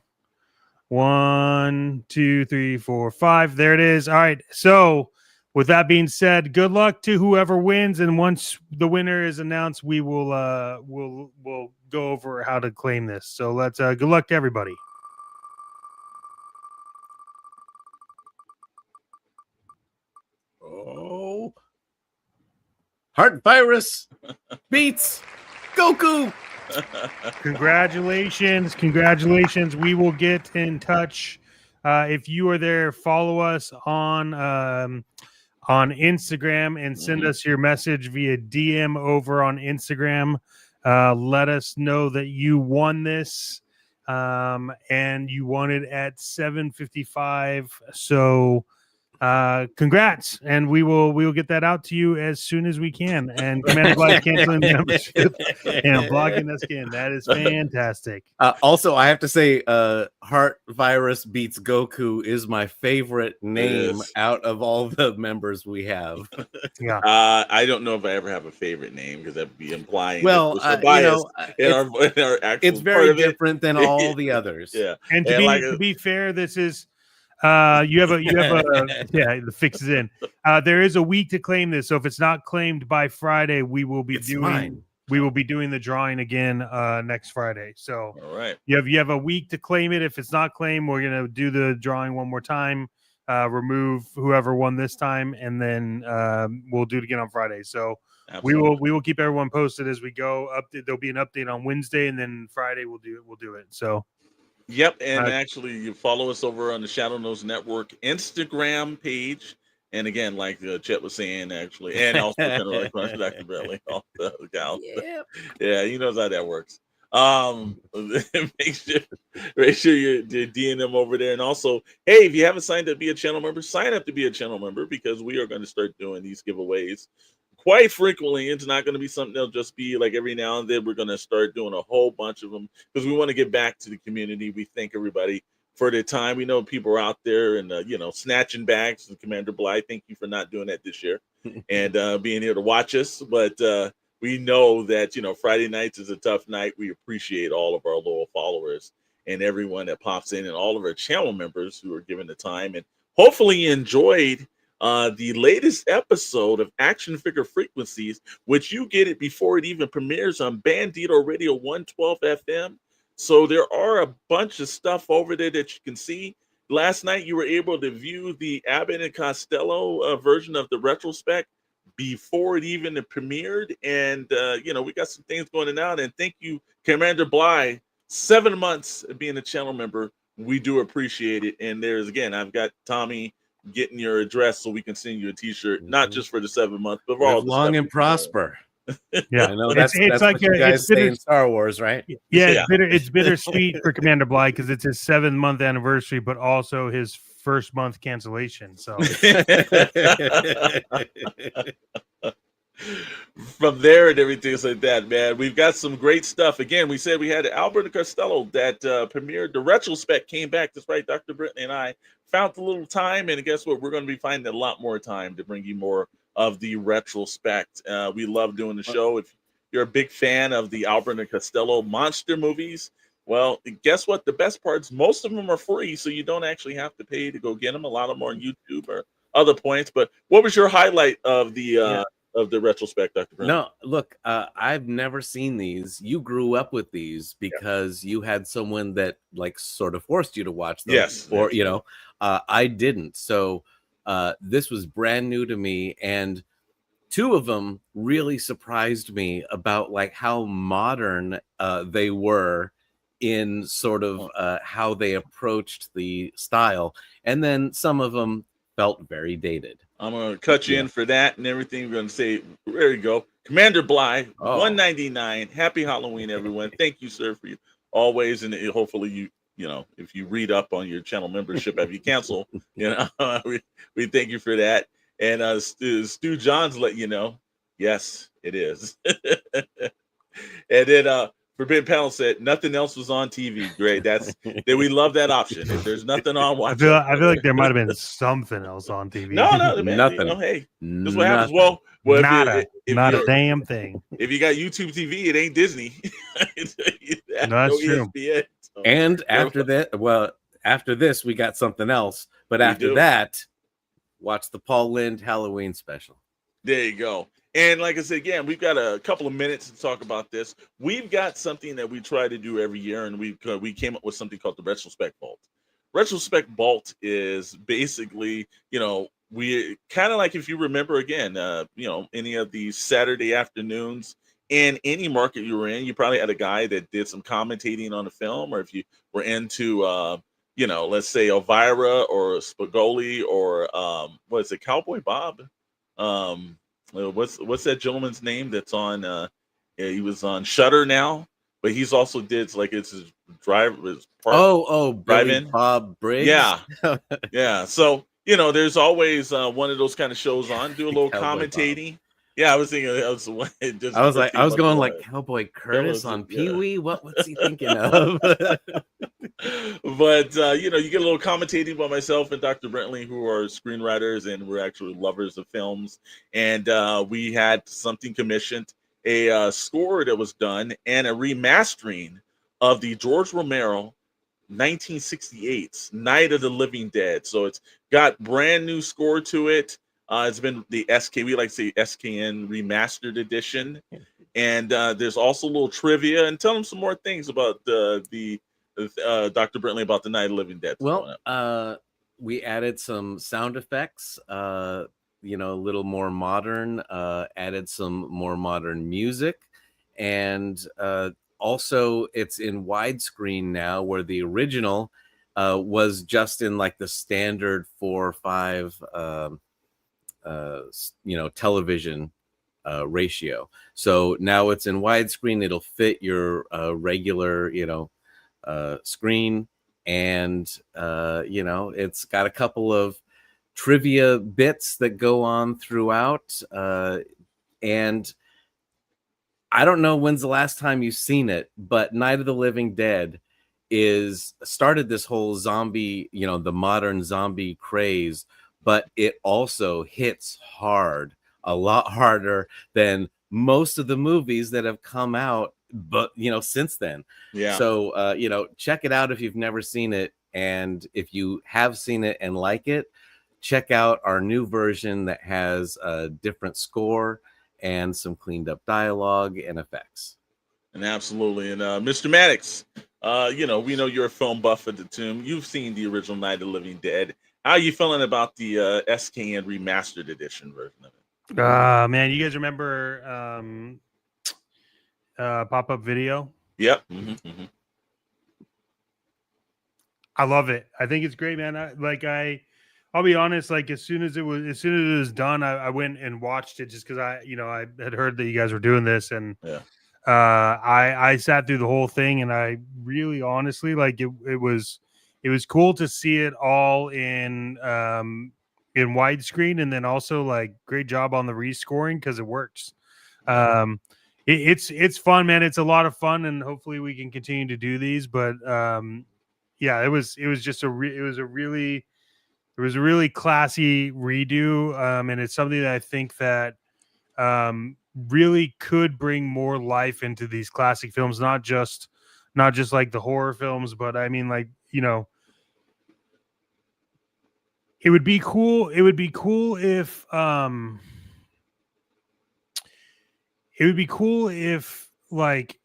1, 2, 3, 4, 5. There it is. All right. So with that being said, good luck to whoever wins. And once the winner is announced, we will we'll go over how to claim this. So let's good luck to everybody. Oh, Heart Virus beats Goku. Congratulations. We will get in touch. If you are there, follow us on Instagram and send us your message via DM over on Instagram. Let us know that you won this and you won it at 7:55. So congrats, and we will get that out to you as soon as we can. And Commander Blythe canceling the membership and blocking us again. That is fantastic. Also, I have to say, Heart Virus beats Goku is my favorite name out of all the members we have. Yeah. I don't know if I ever have a favorite name because that'd be implying well, in our actual it's very different than all the others. Yeah. And to be fair, this is you have a yeah, the fix is in. There is a week to claim this, so if it's not claimed by Friday, we will be doing the drawing again next Friday. So all right, you have a week to claim it. If it's not claimed, we're gonna do the drawing one more time, remove whoever won this time, and then we'll do it again on Friday. So absolutely. we will keep everyone posted as we go. There'll be an update on Wednesday, and then Friday we'll do it. So. Yep, and actually, you follow us over on the Shadow Knows Network Instagram page, and again, like Chet was saying, actually, and also kind of like Dr. Bradley, all the gals. Yeah, he knows how that works. Make sure you're DMing them over there, and also, hey, if you haven't signed up to be a channel member, sign up to be a channel member because we are going to start doing these giveaways quite frequently. It's not going to be something that'll just be like every now and then. We're going to start doing a whole bunch of them because we want to get back to the community. We thank everybody for their time. We know people are out there and snatching bags. And Commander Blythe, thank you for not doing that this year and being here to watch us. But we know that Friday nights is a tough night. We appreciate all of our loyal followers and everyone that pops in, and all of our channel members who are given the time and hopefully enjoyed the latest episode of Action Figure Frequencies, which you get it before it even premieres on Bandito Radio 112 FM. So there are a bunch of stuff over there that you can see. Last night you were able to view the Abbott and Costello version of the retrospect before it even premiered, and we got some things going on now. And thank you, Commander Blythe, 7 months of being a channel member. We do appreciate it. And there's again, I've got Tommy getting your address so we can send you a t-shirt, not just for the 7 months, but for all the long stuff and prosper. Yeah, I know that's like what you guys say in Star Wars, right? Yeah, it's bittersweet for Commander Blythe because it's his 7-month anniversary, but also his first month cancellation. So from there and everything like that, man, we've got some great stuff. Again, we said we had Albert and Costello that premiered. The retrospect came back. That's right, Dr. Brittany and I found a little time, and guess what? We're going to be finding a lot more time to bring you more of the retrospect. We love doing the show. If you're a big fan of the Albert and Costello monster movies, well, guess what? The best parts, most of them are free, so you don't actually have to pay to go get them. A lot of them are on YouTube or other points. But what was your highlight of the retrospect, Dr. Brown? No, look, I've never seen these. You grew up with these because you had someone that like sort of forced you to watch them. Yes. Or, I didn't. So this was brand new to me. And 2 of them really surprised me about like how modern they were in sort of how they approached the style. And then some of them felt very dated. I'm going to cut you in for that and everything. We're going to say, there you go. Commander Blythe, $199. Happy Halloween, everyone. Thank you, sir, for you always. And hopefully if you read up on your channel membership after you cancel, we thank you for that. And Stu Johns let you know, yes, it is. And then Forbidden Panel said nothing else was on TV. Great, we love that option. If there's nothing on, watch. I feel like there might have been something else on TV. No, man, nothing. Hey, this is what happens. Well, not a damn thing. If you got YouTube TV, it ain't Disney. that. No, that's No true. ESPN. So, And after that, well, after this, we got something else. But after that, watch the Paul Lynde Halloween special. There you go. And like I said, again, we've got a couple of minutes to talk about this. We've got something that we try to do every year, and we came up with something called the Retrospect Vault. Retrospect Vault is basically, we kind of like, if you remember, again, any of these Saturday afternoons in any market you were in, you probably had a guy that did some commentating on the film, or if you were into, let's say Elvira or Spagoli or what is it, Cowboy Bob? What's that gentleman's name that's on? He was on Shutter now, but he's also did like it's his driver. His Billy Bob Briggs. Yeah, yeah. So there's always one of those kind of shows on. Do a little commentating. Bob. Yeah, I was thinking. I was going like Cowboy Curtis on Pee Wee. What's he thinking of? But you get a little commentating by myself and Dr. Brentley, who are screenwriters and we're actually lovers of films. And we had something commissioned, a score that was done and a remastering of the George Romero 1968's Night of the Living Dead. So it's got brand new score to it. It's been the we like to say SKN remastered edition. And there's also a little trivia, and tell them some more things about the Dr. Brentley about the Night of the Living Dead. Well, we added some sound effects, a little more modern, added some more modern music, and also it's in widescreen now, where the original was just in like the standard 4:5 television ratio. So now it's in widescreen. It'll fit your regular screen, and it's got a couple of trivia bits that go on throughout, and I don't know when's the last time you've seen it, but Night of the Living Dead started this whole zombie, the modern zombie craze, but it also hits hard, a lot harder than most of the movies that have come out, but since then. Yeah. So check it out if you've never seen it, and if you have seen it and like it, check out our new version that has a different score and some cleaned up dialogue and effects. And absolutely. And Mr. Maddox, we know you're a film buff at the Tomb. You've seen the original Night of the Living Dead. How are you feeling about the SKN remastered edition version of it? Man, you guys remember Pop-Up Video? Yep. Mm-hmm, mm-hmm. I love it. I think it's great, man. I'll be honest. Like as soon as it was done, I went and watched it just because I had heard that you guys were doing this, and I sat through the whole thing, and I really honestly like it. It was cool to see it all in widescreen, and then also like great job on the rescoring because it works. It's fun, man. It's a lot of fun, and hopefully we can continue to do these. But it was just a really classy redo, and it's something that I think that really could bring more life into these classic films, not just like the horror films, but I mean, like, it would be cool. It would be cool if like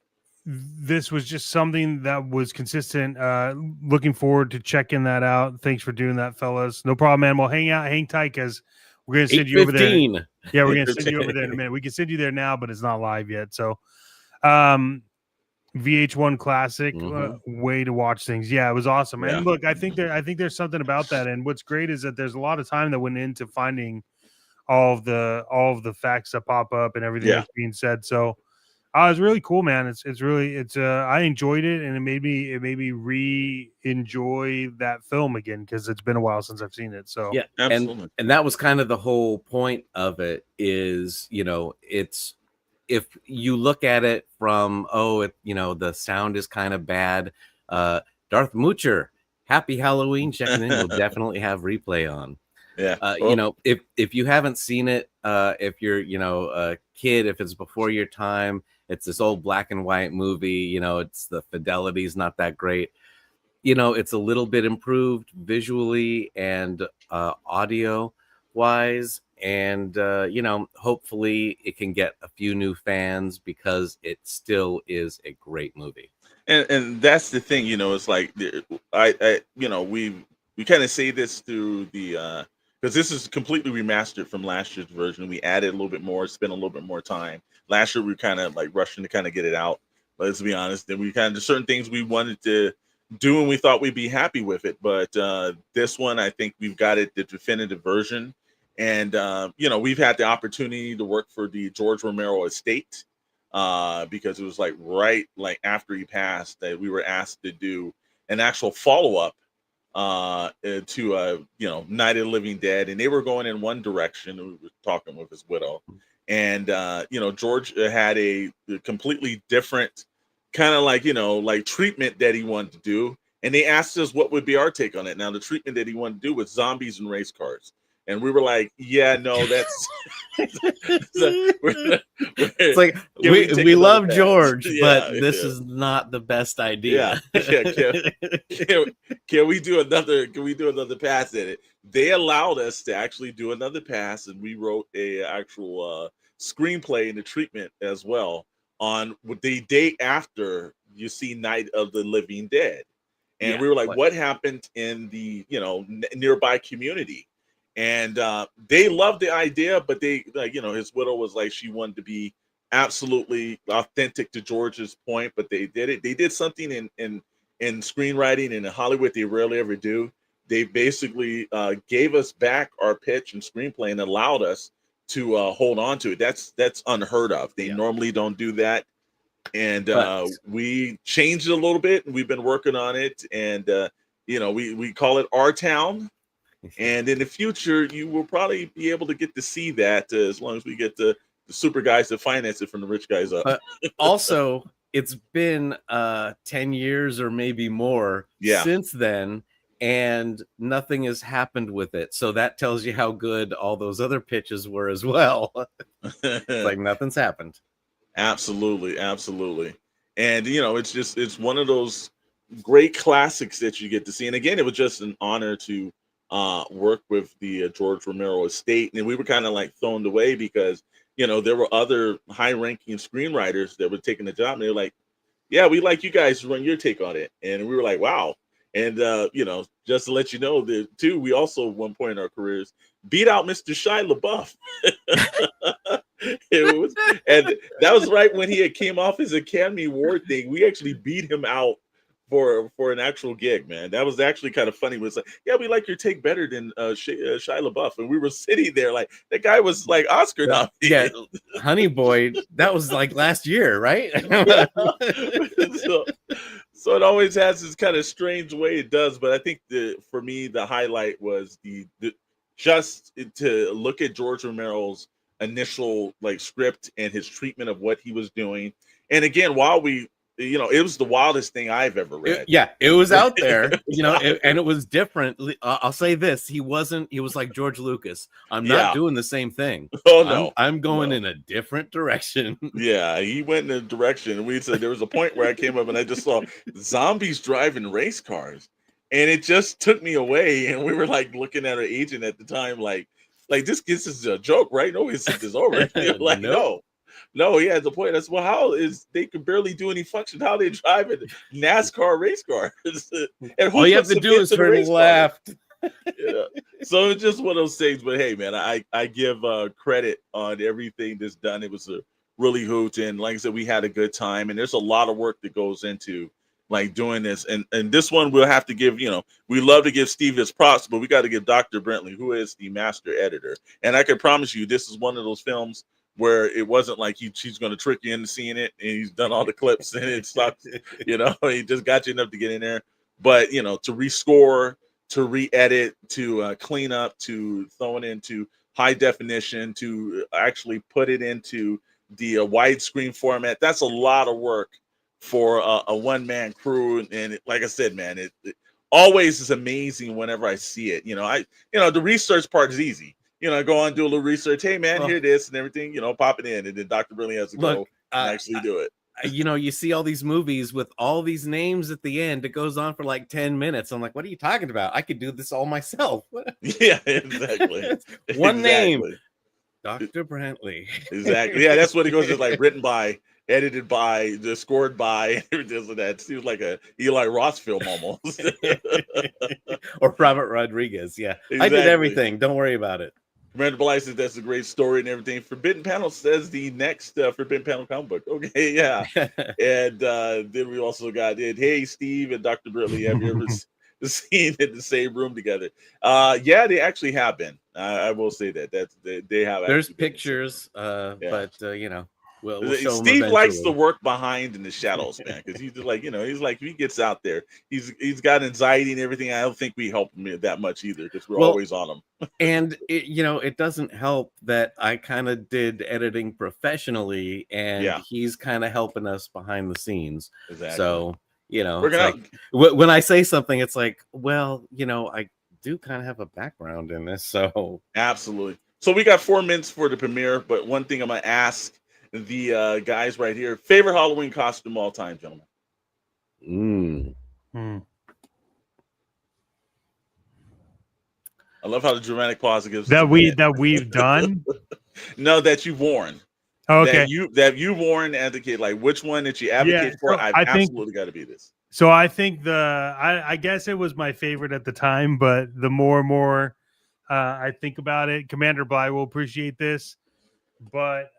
this was just something that was consistent. Looking forward to checking that out. Thanks for doing that, fellas. No problem, man. Well, hang tight, because we're gonna send you over there. Yeah, we're gonna send you over there in a minute. We can send you there now, but it's not live yet. So, VH1 classic way to watch things. Yeah, it was awesome. And look, I think there's something about that. And what's great is that there's a lot of time that went into finding all of the facts that pop up and everything that's being said. So it's really cool, man. It's I enjoyed it, and it made me re-enjoy that film again, because it's been a while since I've seen it. So yeah, absolutely. And that was kind of the whole point of it is, it's, if you look at it from, the sound is kind of bad. Darth Moocher, happy Halloween checking in. We'll definitely have replay on. Yeah. You know, if you haven't seen it, if you're, you know, a kid, if it's before your time, it's this old black and white movie. You know, it's the fidelity's not that great. You know, it's a little bit improved visually and audio wise, and you know, hopefully it can get a few new fans because it still is a great movie. And that's the thing, you know, it's like I you know, we kind of say this through the because this is completely remastered from last year's version. We added a little bit more, spent a little bit more time. Last year we were kind of like rushing to kind of get it out. But let's be honest, then we kind of, there's certain things we wanted to do and we thought we'd be happy with it. But this one, I think we've got it the definitive version. And you know, we've had the opportunity to work for the George Romero estate. Because it was like right like after he passed that we were asked to do an actual follow-up to you know, Night of the Living Dead, and they were going in one direction. We were talking with his widow, and you know, George had a completely different kind of like, you know, like treatment that he wanted to do, and they asked us what would be our take on it. Now the treatment that he wanted to do was zombies and race cars. And we were like, yeah, no, that's it's like we love George, but this is not the best idea. Can we do another pass at it? They allowed us to actually do another pass, and we wrote a actual screenplay in the treatment as well on the day after you see Night of the Living Dead. And we were like, what happened in the, you know, nearby community? And they loved the idea, but they, like, you know, his widow was like, she wanted to be absolutely authentic to George's point, but they did it. They did something in screenwriting and in Hollywood they rarely ever do. They basically gave us back our pitch and screenplay and allowed us to hold on to it. That's unheard of. They normally don't do that. And we changed it a little bit, and we've been working on it. And you know, we call it Our Town. And in the future, you will probably be able to get to see that as long as we get the super guys to finance it from the rich guys up. Also, it's been 10 years or maybe more since then, and nothing has happened with it. So that tells you how good all those other pitches were as well. It's like nothing's happened. Absolutely. And, you know, it's one of those great classics that you get to see. And again, it was just an honor to work with the George Romero estate, and we were kind of like thrown away because, you know, there were other high-ranking screenwriters that were taking the job, and they were like, yeah, we like you guys to run your take on it. And we were like, wow. And you know, just to let you know that too, we also at one point in our careers beat out Mr. Shia LaBeouf. And that was right when he had came off his Academy Award thing. We actually beat him out for an actual gig, man. That was actually kind of funny. It was like, yeah, we like your take better than Shia LaBeouf, and we were sitting there like, that guy was like Oscar nominated. Yeah, Honey Boy, that was like last year, right? So it always has this kind of strange way it does, but I think for me the highlight was the just to look at George Romero's initial like script and his treatment of what he was doing. And again, while we, you know, it was the wildest thing I've ever read. It was out there, you know, and it was different. I'll say this: he was like George Lucas. I'm not doing the same thing. Oh no, I'm going in a different direction. Yeah, he went in a direction, and we said there was a point where I came up and I just saw zombies driving race cars, and it just took me away. And we were like looking at our agent at the time, like this is a joke, right? No, this is over. Like no, he has a point. That's, well, how is they could barely do any function? How they drive it? NASCAR race cars. And all you have to do is turn left. Yeah. So it's just one of those things. But hey, man, I give credit on everything that's done. It was a really hoot, and like I said, we had a good time. And there's a lot of work that goes into like doing this. And this one we'll have to give, you know, we love to give Steve his props, but we got to give Dr. Brentley, who is the master editor. And I can promise you, this is one of those films where it wasn't like she's going to trick you into seeing it, and he's done all the clips and it sucks, you know, he just got you enough to get in there. But, you know, to rescore, to re-edit, to clean up, to throw it into high definition, to actually put it into the widescreen format, that's a lot of work for a one-man crew. And like I said, man, always is amazing whenever I see it. The research part is easy. I go on, do a little research. Hey man, here it is and everything, pop it in. And then Dr. Brilliant has to go and actually do it. You see all these movies with all these names at the end. It goes on for like 10 minutes. I'm like, what are you talking about? I could do this all myself. Yeah, exactly. One name. Dr. Brantley. Exactly. Yeah, that's what it goes. It's like written by, edited by, just scored by, everything like that. Seems like a Eli Roth film almost. Or Robert Rodriguez. Yeah. Exactly. I did everything. Don't worry about it. Commander Bly says that's a great story and everything. Forbidden Panel says the next Forbidden Panel comic book. Okay, yeah. And then we also got it. Hey, Steve and Dr. Briley, have you ever seen in the same room together? Yeah, they actually have been. I will say that. They have. There's pictures, but we'll show Steve likes the work behind in the shadows, man, because he's just like, he's like, if he gets out there, he's got anxiety and everything. I don't think we help him that much either, because we're always on him. And it doesn't help that I kind of did editing professionally, and he's kind of helping us behind the scenes. Exactly. So when I say something, it's like, well, I do kind of have a background in this, so absolutely. So we got 4 minutes for the premiere, but one thing I'm gonna ask the guys right here: favorite Halloween costume all time, gentlemen. I love how the dramatic pause gives that we've done. No, that you've worn. Oh, okay, that you worn as a kid. Like which one that you advocate for? I absolutely got to be this. So I think I guess it was my favorite at the time, but the more and more I think about it, Commander Bly will appreciate this, but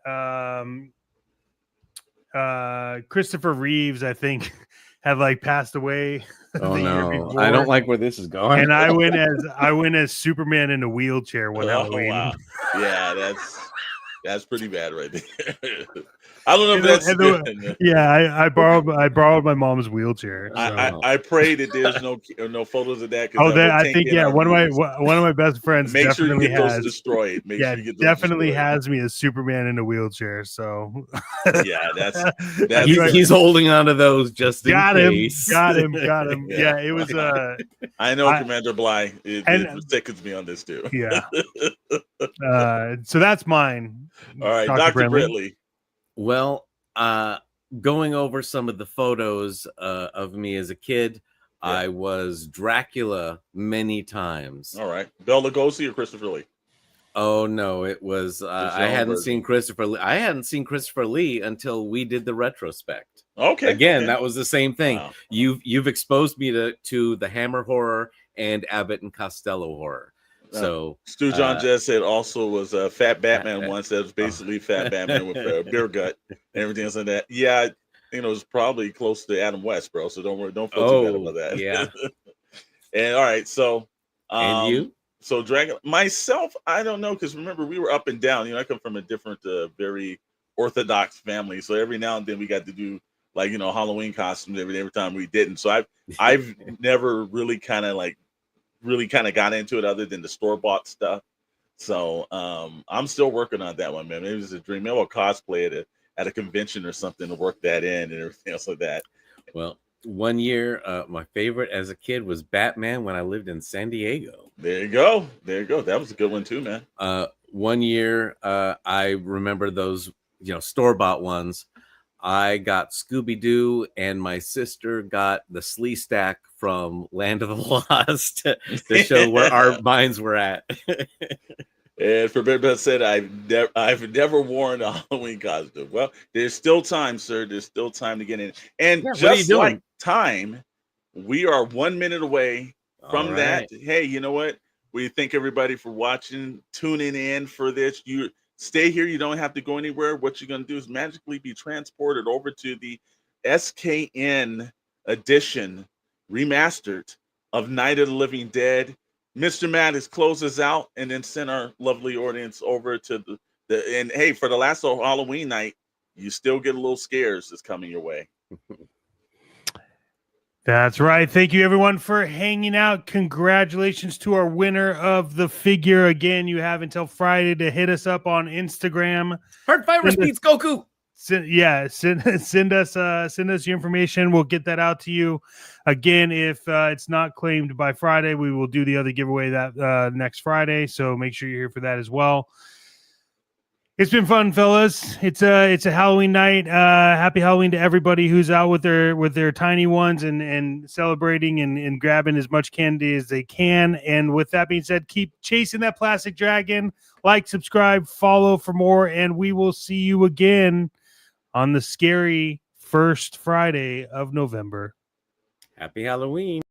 Christopher Reeves, I think, had passed away. Oh no, I don't like where this is going. And I went as Superman in a wheelchair one Halloween. Wow. Yeah, that's pretty bad right there. I don't know if that's good. Yeah, I borrowed my mom's wheelchair. So. I pray that there's no photos of that. I think one of my best friends make definitely sure you get has those destroyed. Definitely has me as Superman in a wheelchair. So yeah, that's he's holding on to those just in case. Got him. Yeah, it was. I know Commander Bly. It sickens me on this too. Yeah. So that's mine. All right, Dr. Bradley. Well, going over some of the photos of me as a kid, I was Dracula many times. All right. Bela Lugosi or Christopher Lee? Oh no, it was I hadn't seen Christopher Lee. I hadn't seen Christopher Lee until we did the retrospect. Okay. Again, that was the same thing. Wow. You've exposed me to the Hammer horror and Abbott and Costello horror. So Stu John just said also was Fat Batman once. That was basically Fat Batman with beer gut and everything else like that. Yeah, it was probably close to Adam West, bro. So don't worry, don't feel too bad about that. Yeah. And all right, so and you? So Dragon myself, I don't know, because remember we were up and down. I come from a different, very orthodox family. So every now and then we got to do Halloween costumes every time we didn't. So I've never really kind of got into it other than the store-bought stuff. So I'm still working on that one, man. Maybe it's a dream. Maybe I'll cosplay at a convention or something to work that in and everything else like that. Well, one year, my favorite as a kid was Batman when I lived in San Diego. There you go. That was a good one too, man. One year, I remember those, store-bought ones. I got Scooby-Doo, and my sister got the Slee Stack from Land of the Lost to show where our minds were at. And Forbidden said, I've never worn a Halloween costume. Well, there's still time, sir. There's still time to get in. And just like time, we are 1 minute away from that. Hey, you know what? We thank everybody for watching, tuning in for this. You stay here. You don't have to go anywhere. What you're going to do is magically be transported over to the SKN edition remastered of Night of the Living Dead. Mr. Mattis closes out and then send our lovely audience over to the and hey, for the last Halloween night, you still get a little scares that's coming your way. That's right. Thank you, everyone, for hanging out. Congratulations to our winner of the figure. Again, you have until Friday to hit us up on Instagram. Heart Fiber Speeds Goku. send us your information. We'll get that out to you. Again, if it's not claimed by Friday, we will do the other giveaway that next Friday. So make sure you're here for that as well. It's been fun, fellas. It's a Halloween night. Happy Halloween to everybody who's out with their tiny ones and celebrating and grabbing as much candy as they can. And with that being said, keep chasing that plastic dragon. Like, subscribe, follow for more, and we will see you again on the scary first Friday of November. Happy Halloween.